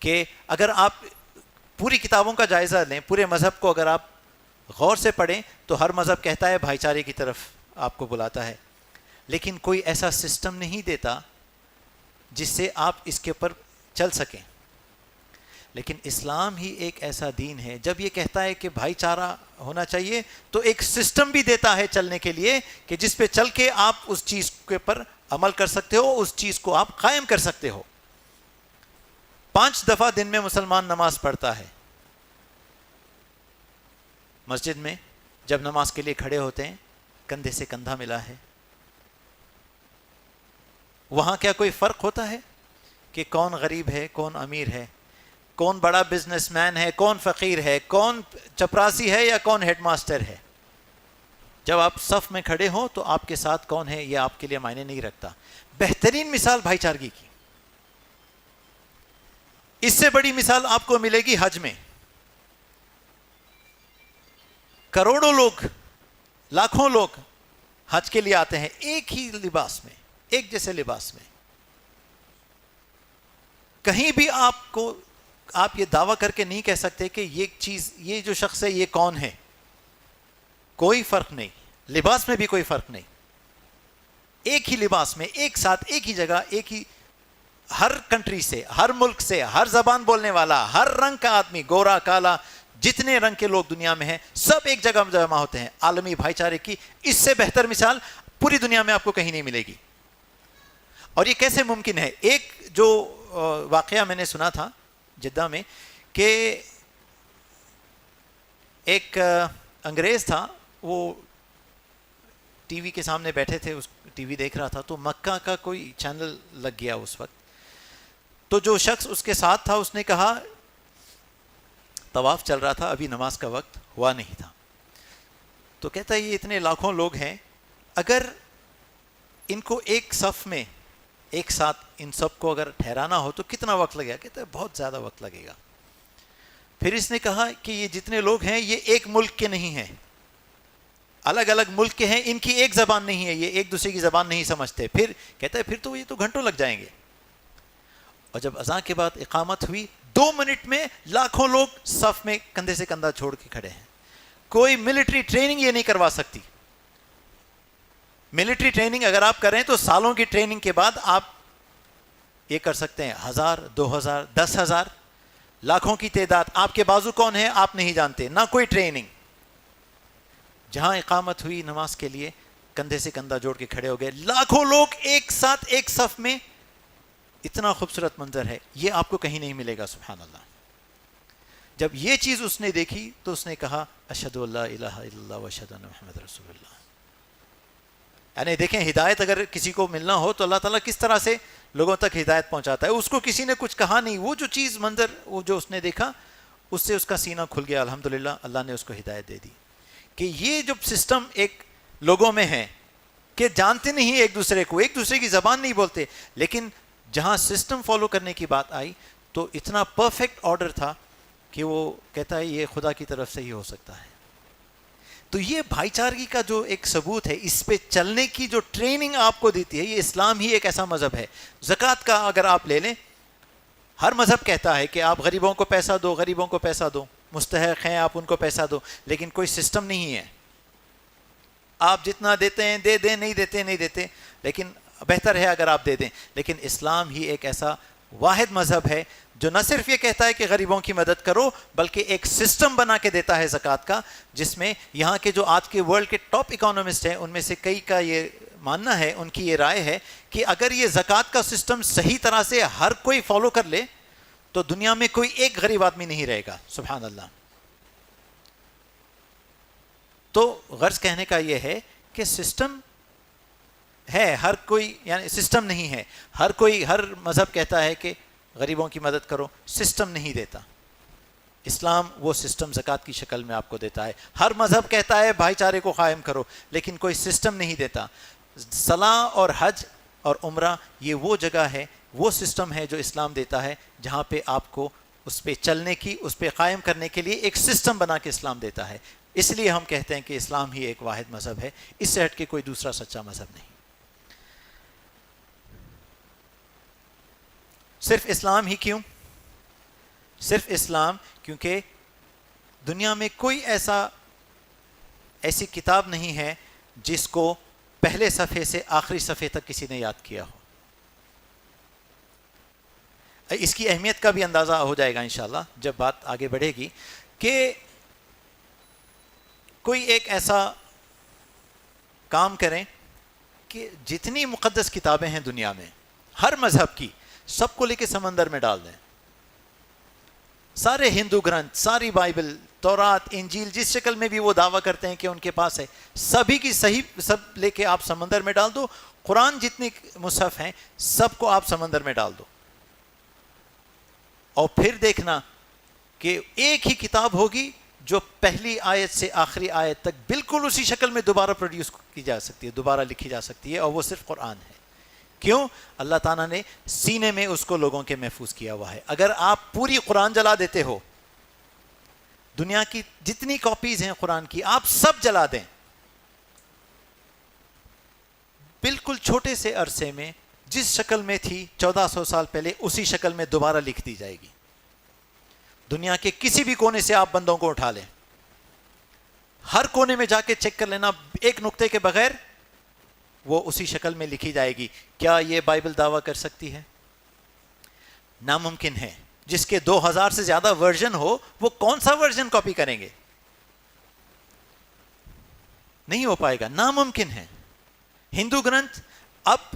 کہ اگر آپ پوری کتابوں کا جائزہ لیں, پورے مذہب کو اگر آپ غور سے پڑھیں تو ہر مذہب کہتا ہے بھائی چارے کی طرف آپ کو بلاتا ہے, لیکن کوئی ایسا سسٹم نہیں دیتا جس سے آپ اس کے اوپر چل سکیں. لیکن اسلام ہی ایک ایسا دین ہے جب یہ کہتا ہے کہ بھائی چارہ ہونا چاہیے تو ایک سسٹم بھی دیتا ہے چلنے کے لیے کہ جس پہ چل کے آپ اس چیز کے پر عمل کر سکتے ہو, اس چیز کو آپ قائم کر سکتے ہو. 5 دفعہ دن میں مسلمان نماز پڑھتا ہے. مسجد میں جب نماز کے لیے کھڑے ہوتے ہیں کندھے سے کندھا ملا ہے. وہاں کیا کوئی فرق ہوتا ہے کہ کون غریب ہے کون امیر ہے؟ کون بڑا بزنس مین ہے، کون فقیر ہے، کون چپراسی ہے یا کون ہیڈ ماسٹر ہے. جب آپ صف میں کھڑے ہوں تو آپ کے ساتھ کون ہے یہ آپ کے لیے معنی نہیں رکھتا. بہترین مثال بھائی چارگی کی. اس سے بڑی مثال آپ کو ملے گی حج میں. کروڑوں لوگ، لاکھوں لوگ حج کے لیے آتے ہیں ایک ہی لباس میں، ایک جیسے لباس میں. کہیں بھی آپ یہ دعویٰ کر کے نہیں کہہ سکتے کہ یہ چیز، یہ جو شخص ہے یہ کون ہے. کوئی فرق نہیں، لباس میں بھی کوئی فرق نہیں. ایک ہی لباس میں، ایک ساتھ، ایک ہی جگہ، ایک ہی، ہر کنٹری سے، ہر ملک سے، ہر زبان بولنے والا، ہر رنگ کا آدمی، گورا کالا، جتنے رنگ کے لوگ دنیا میں ہیں سب ایک جگہ جمع ہوتے ہیں. عالمی بھائی چارے کی اس سے بہتر مثال پوری دنیا میں آپ کو کہیں نہیں ملے گی. اور یہ کیسے ممکن ہے؟ ایک جو واقعہ میں نے سنا تھا جدہ میں کہ ایک انگریز تھا، وہ ٹی وی کے سامنے بیٹھے تھے، اس ٹی وی دیکھ رہا تھا تو مکہ کا کوئی چینل لگ گیا اس وقت. تو جو شخص اس کے ساتھ تھا اس نے کہا، طواف چل رہا تھا، ابھی نماز کا وقت ہوا نہیں تھا، تو کہتا ہے یہ اتنے لاکھوں لوگ ہیں، اگر ان کو ایک صف میں ایک ساتھ ان سب کو اگر ٹھہرانا ہو تو کتنا وقت لگے گا؟ کہتا ہے بہت زیادہ وقت لگے گا. پھر اس نے کہا کہ یہ جتنے لوگ ہیں یہ ایک ملک کے نہیں ہیں، الگ الگ ملک کے ہیں، ان کی ایک زبان نہیں ہے، یہ ایک دوسرے کی زبان نہیں سمجھتے. پھر کہتا ہے پھر تو یہ تو گھنٹوں لگ جائیں گے. اور جب اذان کے بعد اقامت ہوئی 2 منٹ میں لاکھوں لوگ صف میں کندھے سے کندھا چھوڑ کے کھڑے ہیں. کوئی ملٹری ٹریننگ یہ نہیں کروا سکتی. ملٹری ٹریننگ اگر آپ کریں تو سالوں کی ٹریننگ کے بعد آپ یہ کر سکتے ہیں. 1000، 2000، 10,000، لاکھوں کی تعداد. آپ کے بازو کون ہے آپ نہیں جانتے، نہ کوئی ٹریننگ. جہاں اقامت ہوئی نماز کے لیے کندھے سے کندھا جوڑ کے کھڑے ہو گئے لاکھوں لوگ ایک ساتھ ایک صف میں. اتنا خوبصورت منظر ہے، یہ آپ کو کہیں نہیں ملے گا. سبحان اللہ. جب یہ چیز اس نے دیکھی تو اس نے کہا اشہد ان لا الہ الا اللہ واشہد ان محمد رسول اللہ. یعنی دیکھیں، ہدایت اگر کسی کو ملنا ہو تو اللہ تعالیٰ کس طرح سے لوگوں تک ہدایت پہنچاتا ہے. اس کو کسی نے کچھ کہا نہیں، وہ جو چیز منظر وہ جو اس نے دیکھا اس سے اس کا سینہ کھل گیا. الحمدللہ اللہ نے اس کو ہدایت دے دی. کہ یہ جو سسٹم ایک لوگوں میں ہے کہ جانتے نہیں ایک دوسرے کو، ایک دوسرے کی زبان نہیں بولتے، لیکن جہاں سسٹم فالو کرنے کی بات آئی تو اتنا پرفیکٹ آرڈر تھا کہ وہ کہتا ہے یہ خدا کی طرف سے ہی ہو سکتا ہے. تو یہ بھائی چارگی کا جو ایک ثبوت ہے، اس پہ چلنے کی جو ٹریننگ آپ کو دیتی ہے، یہ اسلام ہی ایک ایسا مذہب ہے. زکوٰۃ کا اگر آپ لے لیں، ہر مذہب کہتا ہے کہ آپ غریبوں کو پیسہ دو، غریبوں کو پیسہ دو، مستحق ہیں آپ ان کو پیسہ دو، لیکن کوئی سسٹم نہیں ہے. آپ جتنا دیتے ہیں دے دیں، نہیں دیتے نہیں دیتے، لیکن بہتر ہے اگر آپ دے دیں. لیکن اسلام ہی ایک ایسا واحد مذہب ہے جو نہ صرف یہ کہتا ہے کہ غریبوں کی مدد کرو، بلکہ ایک سسٹم بنا کے دیتا ہے زکوٰۃ کا، جس میں یہاں کے جو آج کے ورلڈ کے ٹاپ اکانومسٹ ہیں ان میں سے کئی کا یہ ماننا ہے، ان کی یہ رائے ہے کہ اگر یہ زکوٰۃ کا سسٹم صحیح طرح سے ہر کوئی فالو کر لے تو دنیا میں کوئی ایک غریب آدمی نہیں رہے گا. سبحان اللہ. تو غرض کہنے کا یہ ہے کہ سسٹم ہے، ہر کوئی، یعنی سسٹم نہیں ہے. ہر کوئی، ہر مذہب کہتا ہے کہ غریبوں کی مدد کرو، سسٹم نہیں دیتا. اسلام وہ سسٹم زکوٰۃ کی شکل میں آپ کو دیتا ہے. ہر مذہب کہتا ہے بھائی چارے کو قائم کرو، لیکن کوئی سسٹم نہیں دیتا. صلاۃ اور حج اور عمرہ یہ وہ جگہ ہے، وہ سسٹم ہے جو اسلام دیتا ہے، جہاں پہ آپ کو اس پہ چلنے کی، اس پہ قائم کرنے کے لیے ایک سسٹم بنا کے اسلام دیتا ہے. اس لیے ہم کہتے ہیں کہ اسلام ہی ایک واحد مذہب ہے، اس سے ہٹ کے کوئی دوسرا سچا مذہب نہیں. صرف اسلام ہی کیوں؟ صرف اسلام کیونکہ دنیا میں کوئی ایسی کتاب نہیں ہے جس کو پہلے صفحے سے آخری صفحے تک کسی نے یاد کیا ہو. اس کی اہمیت کا بھی اندازہ ہو جائے گا انشاءاللہ جب بات آگے بڑھے گی کہ کوئی ایک ایسا کام کریں کہ جتنی مقدس کتابیں ہیں دنیا میں ہر مذہب کی، سب کو لے کے سمندر میں ڈال دیں. سارے ہندو گرنتھ، ساری بائبل، تورات، انجیل، جس شکل میں بھی وہ دعویٰ کرتے ہیں کہ ان کے پاس ہے، سبھی کی صحیح سب لے کے آپ سمندر میں ڈال دو. قرآن جتنے مصحف ہیں سب کو آپ سمندر میں ڈال دو، اور پھر دیکھنا کہ ایک ہی کتاب ہوگی جو پہلی آیت سے آخری آیت تک بالکل اسی شکل میں دوبارہ پروڈیوس کی جا سکتی ہے، دوبارہ لکھی جا سکتی ہے، اور وہ صرف قرآن ہے۔ کیوں؟ اللہ تعالیٰ نے سینے میں اس کو لوگوں کے محفوظ کیا ہوا ہے۔ اگر آپ پوری قرآن جلا دیتے ہو، دنیا کی جتنی کاپیز ہیں قرآن کی آپ سب جلا دیں، بالکل چھوٹے سے عرصے میں جس شکل میں تھی 1400 سال پہلے اسی شکل میں دوبارہ لکھ دی جائے گی۔ دنیا کے کسی بھی کونے سے آپ بندوں کو اٹھا لیں، ہر کونے میں جا کے چیک کر لینا، ایک نقطے کے بغیر وہ اسی شکل میں لکھی جائے گی۔ کیا یہ بائبل دعویٰ کر سکتی ہے؟ ناممکن ہے۔ جس کے 2000 سے زیادہ ورژن ہو وہ کون سا ورژن کاپی کریں گے؟ نہیں ہو پائے گا، ناممکن ہے۔ ہندو گرنتھ اب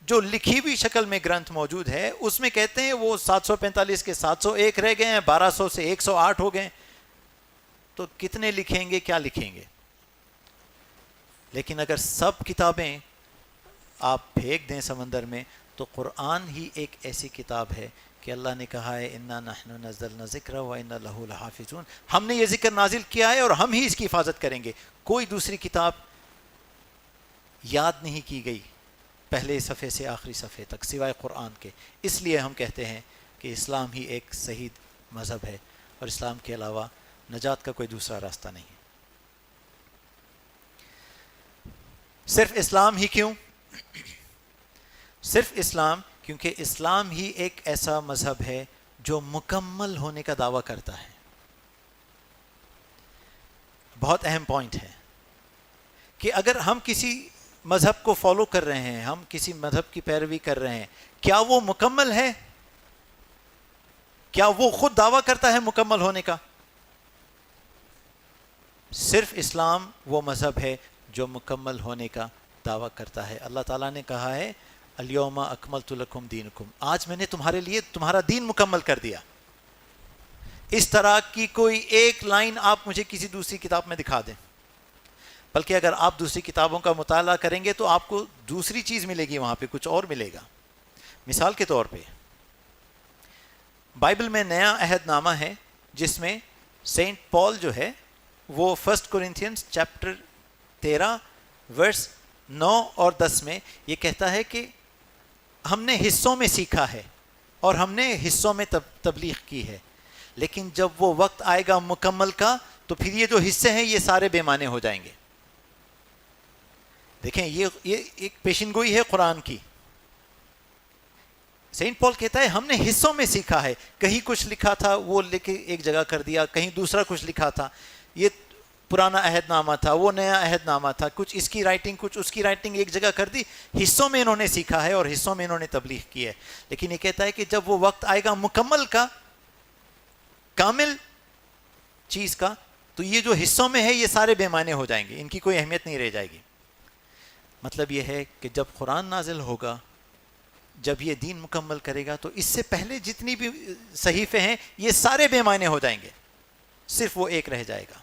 جو لکھی ہوئی شکل میں گرنتھ موجود ہے اس میں کہتے ہیں وہ 745 کے 701 رہ گئے ہیں، 1200 سے 108 ہو گئے، تو کتنے لکھیں گے، کیا لکھیں گے؟ لیکن اگر سب کتابیں آپ پھینک دیں سمندر میں تو قرآن ہی ایک ایسی کتاب ہے کہ اللہ نے کہا ہے انا نحن نزلنا ذکر و انا لہ لحافظون، ہم نے یہ ذکر نازل کیا ہے اور ہم ہی اس کی حفاظت کریں گے۔ کوئی دوسری کتاب یاد نہیں کی گئی پہلے صفحے سے آخری صفحے تک سوائے قرآن کے۔ اس لیے ہم کہتے ہیں کہ اسلام ہی ایک صحیح مذہب ہے اور اسلام کے علاوہ نجات کا کوئی دوسرا راستہ نہیں ہے۔ صرف اسلام ہی کیوں؟ صرف اسلام کیونکہ اسلام ہی ایک ایسا مذہب ہے جو مکمل ہونے کا دعویٰ کرتا ہے۔ بہت اہم پوائنٹ ہے کہ اگر ہم کسی مذہب کو فالو کر رہے ہیں، ہم کسی مذہب کی پیروی کر رہے ہیں، کیا وہ مکمل ہے؟ کیا وہ خود دعویٰ کرتا ہے مکمل ہونے کا؟ صرف اسلام وہ مذہب ہے جو مکمل ہونے کا دعویٰ کرتا ہے۔ اللہ تعالیٰ نے کہا ہے الیوم اکملت لکم دینکم، آج میں نے تمہارے لیے تمہارا دین مکمل کر دیا۔ اس طرح کی کوئی ایک لائن آپ مجھے کسی دوسری کتاب میں دکھا دیں، بلکہ اگر آپ دوسری کتابوں کا مطالعہ کریں گے تو آپ کو دوسری چیز ملے گی، وہاں پہ کچھ اور ملے گا۔ مثال کے طور پہ بائبل میں نیا عہد نامہ ہے جس میں سینٹ پال جو ہے وہ 1 کورنتھینز چیپٹر 13 ورس 9 اور 10 میں یہ کہتا ہے کہ ہم نے حصوں میں سیکھا ہے اور ہم نے حصوں میں تبلیغ کی ہے، لیکن جب وہ وقت آئے گا مکمل کا تو پھر یہ جو حصے ہیں یہ سارے بے معنی ہو جائیں گے۔ دیکھیں یہ ایک پیشن گوئی ہے قرآن کی۔ سینٹ پال کہتا ہے ہم نے حصوں میں سیکھا ہے، کہیں کچھ لکھا تھا وہ لکھ کے ایک جگہ کر دیا، کہیں دوسرا کچھ لکھا تھا، یہ پرانا عہد نامہ تھا، وہ نیا عہد نامہ تھا، کچھ اس کی رائٹنگ کچھ اس کی رائٹنگ ایک جگہ کر دی، حصوں میں انہوں نے سیکھا ہے اور حصوں میں انہوں نے تبلیغ کی ہے۔ لیکن یہ کہتا ہے کہ جب وہ وقت آئے گا مکمل کا، کامل چیز کا، تو یہ جو حصوں میں ہے یہ سارے بے معنی ہو جائیں گے، ان کی کوئی اہمیت نہیں رہ جائے گی۔ مطلب یہ ہے کہ جب قرآن نازل ہوگا، جب یہ دین مکمل کرے گا تو اس سے پہلے جتنی بھی صحیفے ہیں یہ سارے بے معنی ہو جائیں گے، صرف وہ ایک رہ جائے گا۔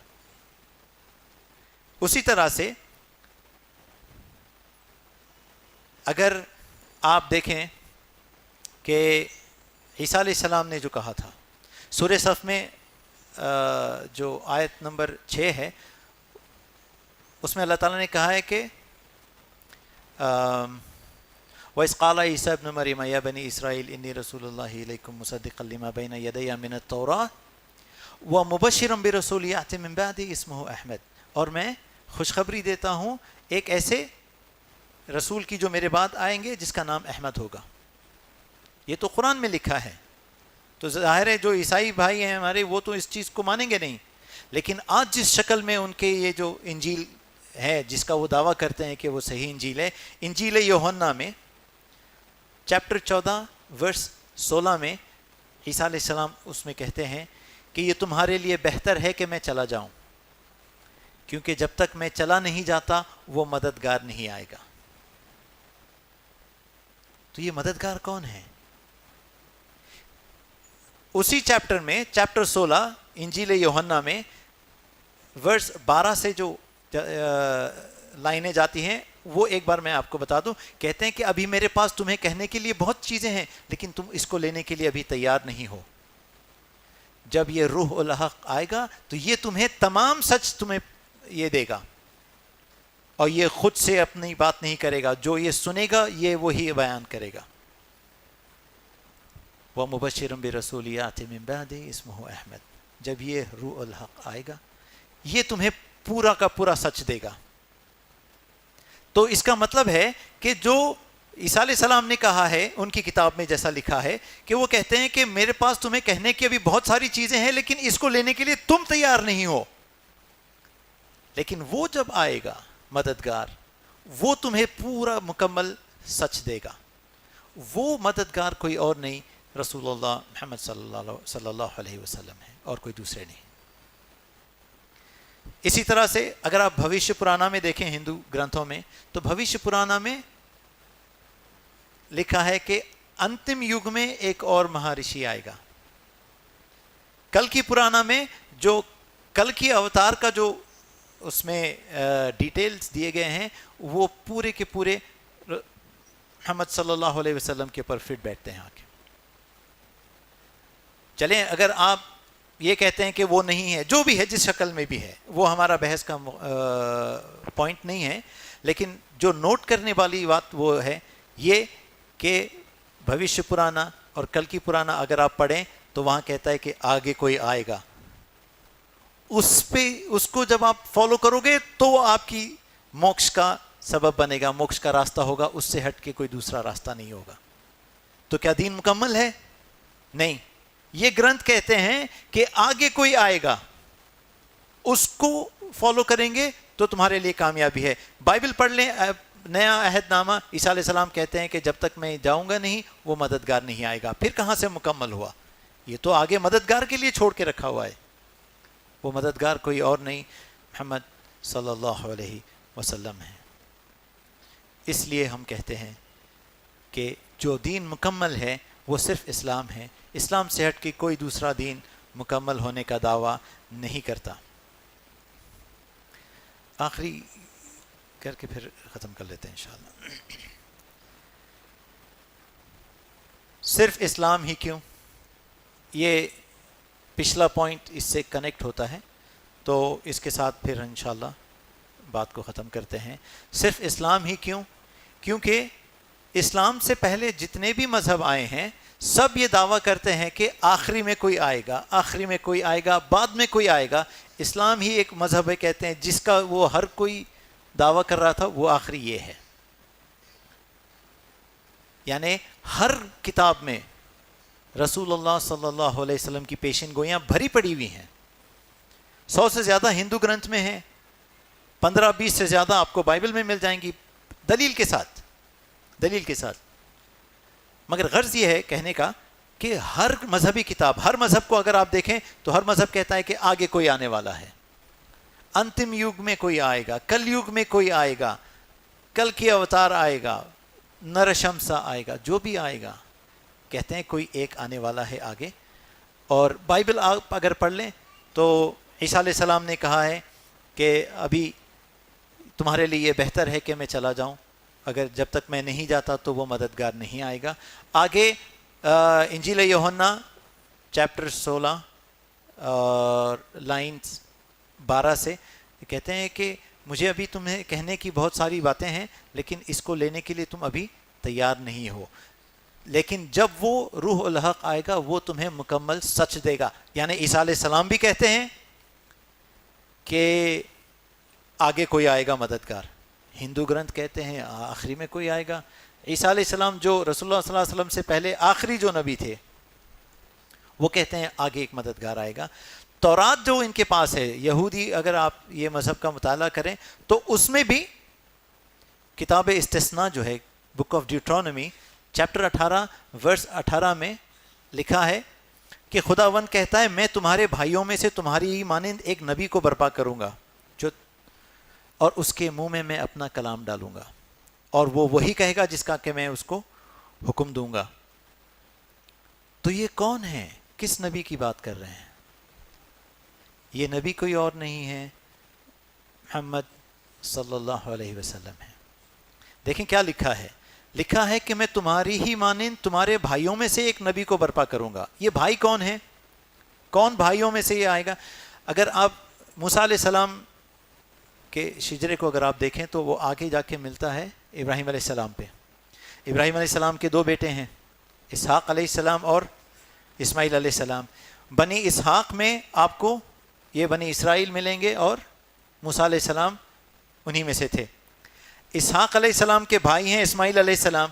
اسی طرح سے اگر آپ دیکھیں کہ عیسیٰ علیہ السلام نے جو کہا تھا سورہ صف میں جو آیت نمبر 6 ہے اس میں اللہ تعالیٰ نے کہا ہے کہ وَإِذْ قَالَ عِيسَىٰ ابْنُ مَرْيَمَ يَا بَنِي إِسْرَائِيلَ إِنِّي رَسُولُ اللَّهِ إِلَيْكُمْ مُصَدِّقًا لِمَا بَيْنَ يَدَيَّ مِنَ التَّوْرَاةِ وَمُبَشِّرًا بِرَسُولٍ يَأْتِي مِن بَعْدِي اسْمُهُ أَحْمَدُ، اور میں خوشخبری دیتا ہوں ایک ایسے رسول کی جو میرے بعد آئیں گے جس کا نام احمد ہوگا۔ یہ تو قرآن میں لکھا ہے، تو ظاہر ہے جو عیسائی بھائی ہیں ہمارے وہ تو اس چیز کو مانیں گے نہیں، لیکن آج جس شکل میں ان کے یہ جو انجیل ہے جس کا وہ دعویٰ کرتے ہیں کہ وہ صحیح انجیل ہے، انجیل یوحنا میں چیپٹر 14 ورس 16 میں عیسیٰ علیہ السلام اس میں کہتے ہیں کہ یہ تمہارے لیے بہتر ہے کہ میں چلا جاؤں، کیونکہ جب تک میں چلا نہیں جاتا وہ مددگار نہیں آئے گا۔ تو یہ مددگار کون ہے؟ اسی چیپٹر میں چیپٹر 16 انجیل یوحنا میں ورس 12 سے جو لائنیں جاتی ہیں وہ ایک بار میں آپ کو بتا دوں۔ کہتے ہیں کہ ابھی میرے پاس تمہیں کہنے کے لیے بہت چیزیں ہیں لیکن تم اس کو لینے کے لیے ابھی تیار نہیں ہو۔ جب یہ روح الحق آئے گا تو یہ تمہیں تمام سچ تمہیں یہ دے گا، اور یہ خود سے اپنی بات نہیں کرے گا، جو یہ سنے گا یہ وہی بیان کرے گا. وَمُبَشِّرٌ بِرَسُولٍ يَأْتِي مِن بَعْدِهِ اسْمُهُ احمد. جب یہ روح الحق آئے گا یہ تمہیں پورا کا پورا سچ دے گا. تو اس کا مطلب ہے کہ جو عیسیٰ علیہ السلام نے کہا ہے ان کی کتاب میں جیسا لکھا ہے کہ وہ کہتے ہیں کہ میرے پاس تمہیں کہنے کی ابھی بہت ساری چیزیں ہیں لیکن اس کو لینے کے لیے تم تیار نہیں ہو، لیکن وہ جب آئے گا مددگار وہ تمہیں پورا مکمل سچ دے گا. وہ مددگار کوئی اور نہیں، رسول اللہ محمد صلی اللہ علیہ وسلم ہے، اور کوئی دوسرے نہیں. اسی طرح سے اگر آپ بھوشیہ پرانا میں دیکھیں ہندو گرنتھوں میں تو بھوشیہ پرانا میں لکھا ہے کہ انتم یگ میں ایک اور مہارشی آئے گا. کل کی پرانا میں جو کل کی اوتار کا جو اس میں ڈیٹیلز دیے گئے ہیں وہ پورے کے پورے محمد صلی اللہ علیہ وسلم کے اوپر فٹ بیٹھتے ہیں. آگے چلیں اگر آپ یہ کہتے ہیں کہ وہ نہیں ہے، جو بھی ہے جس شکل میں بھی ہے، وہ ہمارا بحث کا پوائنٹ نہیں ہے، لیکن جو نوٹ کرنے والی بات وہ ہے یہ کہ بھوشیہ پرانا اور کل کی پرانا اگر آپ پڑھیں تو وہاں کہتا ہے کہ آگے کوئی آئے گا. اس کو جب آپ فالو کرو گے تو آپ کی موکش کا سبب بنے گا، موکش کا راستہ ہوگا، اس سے ہٹ کے کوئی دوسرا راستہ نہیں ہوگا. تو کیا دین مکمل ہے؟ نہیں. یہ گرنتھ کہتے ہیں کہ آگے کوئی آئے گا، اس کو فالو کریں گے تو تمہارے لیے کامیابی ہے. بائبل پڑھ لیں، نیا عہد نامہ، عیسیٰ علیہ السلام کہتے ہیں کہ جب تک میں جاؤں گا نہیں وہ مددگار نہیں آئے گا. پھر کہاں سے مکمل ہوا؟ یہ تو آگے مددگار کے لیے چھوڑ کے رکھا ہوا ہے. وہ مددگار کوئی اور نہیں، محمد صلی اللہ علیہ وسلم ہے. اس لیے ہم کہتے ہیں کہ جو دین مکمل ہے وہ صرف اسلام ہے. اسلام سے ہٹ کے کوئی دوسرا دین مکمل ہونے کا دعویٰ نہیں کرتا. آخری کر کے پھر ختم کر لیتے ہیں انشاءاللہ. صرف اسلام ہی کیوں؟ یہ پچھلا پوائنٹ اس سے کنیکٹ ہوتا ہے، تو اس کے ساتھ پھر انشاءاللہ بات کو ختم کرتے ہیں. صرف اسلام ہی کیوں؟ کیونکہ اسلام سے پہلے جتنے بھی مذہب آئے ہیں سب یہ دعویٰ کرتے ہیں کہ آخری میں کوئی آئے گا، آخری میں کوئی آئے گا، بعد میں کوئی آئے گا. اسلام ہی ایک مذہب ہے کہتے ہیں جس کا وہ ہر کوئی دعویٰ کر رہا تھا وہ آخری یہ ہے. یعنی ہر کتاب میں رسول اللہ صلی اللہ علیہ وسلم کی پیشن گوئیاں بھری پڑی ہوئی ہیں. 100 سے زیادہ ہندو گرنتھ میں ہیں، 15-20 سے زیادہ آپ کو بائبل میں مل جائیں گی دلیل کے ساتھ. مگر غرض یہ ہے کہنے کا کہ ہر مذہبی کتاب، ہر مذہب کو اگر آپ دیکھیں تو ہر مذہب کہتا ہے کہ آگے کوئی آنے والا ہے، انتم یگ میں کوئی آئے گا، کل یگ میں کوئی آئے گا، کل کی اوتار آئے گا، نرشمسا آئے گا، جو بھی آئے گا کہتے ہیں کوئی ایک آنے والا ہے آگے. اور بائبل آپ اگر پڑھ لیں تو عیسیٰ علیہ السلام نے کہا ہے کہ ابھی تمہارے لیے یہ بہتر ہے کہ میں چلا جاؤں، اگر جب تک میں نہیں جاتا تو وہ مددگار نہیں آئے گا. آگے انجیل یوحنا چیپٹر 16 اور لائنز 12 سے کہتے ہیں کہ مجھے ابھی تمہیں کہنے کی بہت ساری باتیں ہیں لیکن اس کو لینے کے لیے تم ابھی تیار نہیں ہو، لیکن جب وہ روح الحق آئے گا وہ تمہیں مکمل سچ دے گا. یعنی عیسیٰ علیہ السلام بھی کہتے ہیں کہ آگے کوئی آئے گا مددگار، ہندو گرنتھ کہتے ہیں آخری میں کوئی آئے گا. عیسیٰ علیہ السلام جو رسول اللہ صلی اللہ علیہ وسلم سے پہلے آخری جو نبی تھے وہ کہتے ہیں آگے ایک مددگار آئے گا. تورات جو ان کے پاس ہے، یہودی اگر آپ یہ مذہب کا مطالعہ کریں تو اس میں بھی کتاب استثناء جو ہے بک آف ڈیوٹرانومی چیپٹر 18 ورس 18 میں لکھا ہے کہ خداوند کہتا ہے میں تمہارے بھائیوں میں سے تمہاری مانند ایک نبی کو برپا کروں گا جو، اور اس کے منہ میں اپنا کلام ڈالوں گا اور وہ وہی کہے گا جس کا کہ میں اس کو حکم دوں گا. تو یہ کون ہے؟ کس نبی کی بات کر رہے ہیں؟ یہ نبی کوئی اور نہیں ہے، محمد صلی اللہ علیہ وسلم ہے. دیکھیں کیا لکھا ہے، لکھا ہے کہ میں تمہاری ہی مانند تمہارے بھائیوں میں سے ایک نبی کو برپا کروں گا. یہ بھائی کون ہے؟ کون بھائیوں میں سے یہ آئے گا؟ اگر آپ موسیٰ علیہ السلام کے شجرے کو اگر آپ دیکھیں تو وہ آگے جا کے ملتا ہے ابراہیم علیہ السلام پہ. ابراہیم علیہ السلام کے 2 بیٹے ہیں، اسحاق علیہ السلام اور اسماعیل علیہ السلام. بنی اسحاق میں آپ کو یہ بنی اسرائیل ملیں گے اور موسیٰ علیہ السلام انہی میں سے تھے. اسحاق علیہ السلام کے بھائی ہیں اسماعیل علیہ السلام،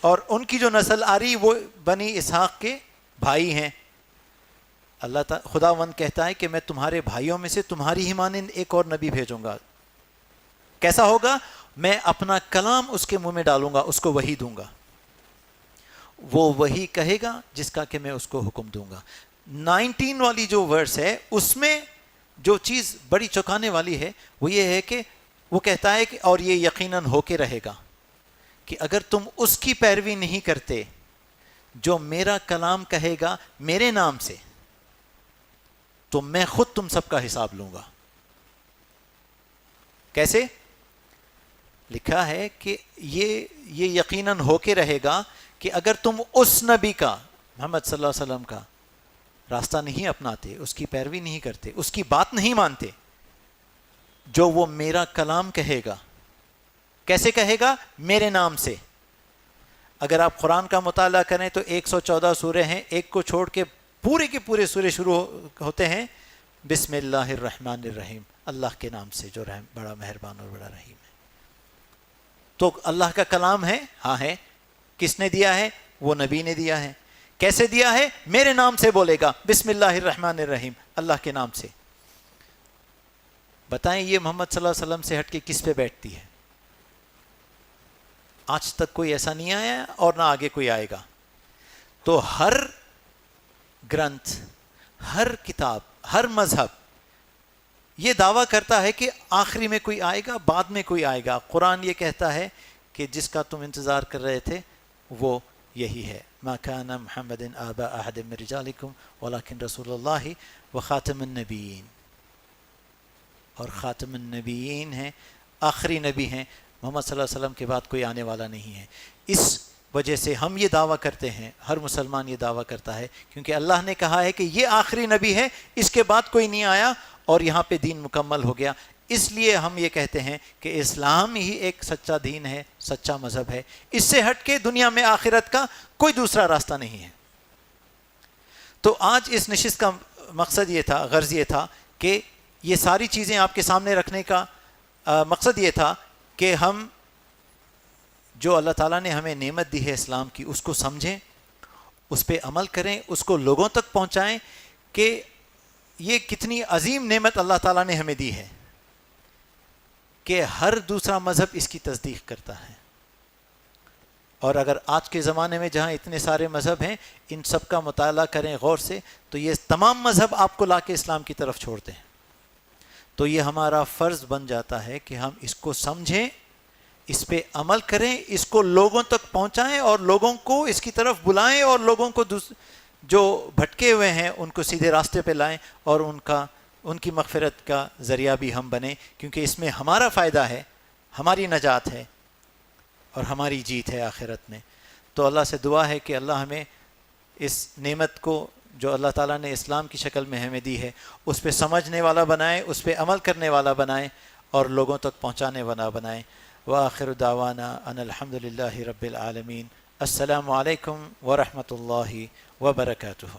اور ان کی جو نسل آ رہی وہ بنی اسحاق کے بھائی ہیں. اللہ تعالیٰ خداوند کہتا ہے کہ میں تمہارے بھائیوں میں سے تمہاری ہی مانند ایک اور نبی بھیجوں گا. کیسا ہوگا؟ میں اپنا کلام اس کے منہ میں ڈالوں گا، اس کو وحی دوں گا، وہ وہی کہے گا جس کا کہ میں اس کو حکم دوں گا. 19 والی جو ورس ہے اس میں جو چیز بڑی چوکانے والی ہے وہ یہ ہے کہ وہ کہتا ہے کہ اور یہ یقیناً ہو کے رہے گا کہ اگر تم اس کی پیروی نہیں کرتے جو میرا کلام کہے گا میرے نام سے تو میں خود تم سب کا حساب لوں گا. کیسے؟ لکھا ہے کہ یہ یقیناً ہو کے رہے گا کہ اگر تم اس نبی کا، محمد صلی اللہ علیہ وسلم کا راستہ نہیں اپناتے، اس کی پیروی نہیں کرتے، اس کی بات نہیں مانتے، جو وہ میرا کلام کہے گا. کیسے کہے گا؟ میرے نام سے. اگر آپ قرآن کا مطالعہ کریں تو 114 سورے ہیں، ایک کو چھوڑ کے پورے کے پورے سورے شروع ہوتے ہیں بسم اللہ الرحمن الرحیم، اللہ کے نام سے جو رحم بڑا مہربان اور بڑا رحیم ہے. تو اللہ کا کلام ہے، ہاں ہے. کس نے دیا ہے؟ وہ نبی نے دیا ہے. کیسے دیا ہے؟ میرے نام سے بولے گا، بسم اللہ الرحمن الرحیم، اللہ کے نام سے. بتائیں یہ محمد صلی اللہ علیہ وسلم سے ہٹ کے کس پہ بیٹھتی ہے؟ آج تک کوئی ایسا نہیں آیا اور نہ آگے کوئی آئے گا. تو ہر گرنتھ، ہر کتاب، ہر مذہب یہ دعویٰ کرتا ہے کہ آخری میں کوئی آئے گا، بعد میں کوئی آئے گا. قرآن یہ کہتا ہے کہ جس کا تم انتظار کر رہے تھے وہ یہی ہے. ما کان محمد آبا احد من رجالکم ولکن رسول اللہ وخاتم النبیین. اور خاتم النبیین ہیں، آخری نبی ہیں. محمد صلی اللہ علیہ وسلم کے بعد کوئی آنے والا نہیں ہے. اس وجہ سے ہم یہ دعویٰ کرتے ہیں، ہر مسلمان یہ دعویٰ کرتا ہے، کیونکہ اللہ نے کہا ہے کہ یہ آخری نبی ہے، اس کے بعد کوئی نہیں آیا اور یہاں پہ دین مکمل ہو گیا. اس لیے ہم یہ کہتے ہیں کہ اسلام ہی ایک سچا دین ہے، سچا مذہب ہے. اس سے ہٹ کے دنیا میں آخرت کا کوئی دوسرا راستہ نہیں ہے. تو آج اس نشست کا مقصد یہ تھا، غرض یہ تھا کہ یہ ساری چیزیں آپ کے سامنے رکھنے کا مقصد یہ تھا کہ ہم جو اللہ تعالیٰ نے ہمیں نعمت دی ہے اسلام کی اس کو سمجھیں، اس پہ عمل کریں، اس کو لوگوں تک پہنچائیں کہ یہ کتنی عظیم نعمت اللہ تعالیٰ نے ہمیں دی ہے کہ ہر دوسرا مذہب اس کی تصدیق کرتا ہے. اور اگر آج کے زمانے میں جہاں اتنے سارے مذہب ہیں ان سب کا مطالعہ کریں غور سے تو یہ تمام مذہب آپ کو لا کے اسلام کی طرف چھوڑتے ہیں. تو یہ ہمارا فرض بن جاتا ہے کہ ہم اس کو سمجھیں، اس پہ عمل کریں، اس کو لوگوں تک پہنچائیں اور لوگوں کو اس کی طرف بلائیں اور لوگوں کو جو بھٹکے ہوئے ہیں ان کو سیدھے راستے پہ لائیں اور ان کی مغفرت کا ذریعہ بھی ہم بنیں، کیونکہ اس میں ہمارا فائدہ ہے، ہماری نجات ہے اور ہماری جیت ہے آخرت میں. تو اللہ سے دعا ہے کہ اللہ ہمیں اس نعمت کو جو اللہ تعالیٰ نے اسلام کی شکل میں ہمیں دی ہے اس پہ سمجھنے والا بنائیں، اس پہ عمل کرنے والا بنائیں اور لوگوں تک پہنچانے والا بنائیں. وآخر دعوانا ان الحمد للہ رب العالمین. السلام علیکم ورحمۃ اللہ وبرکاتہ.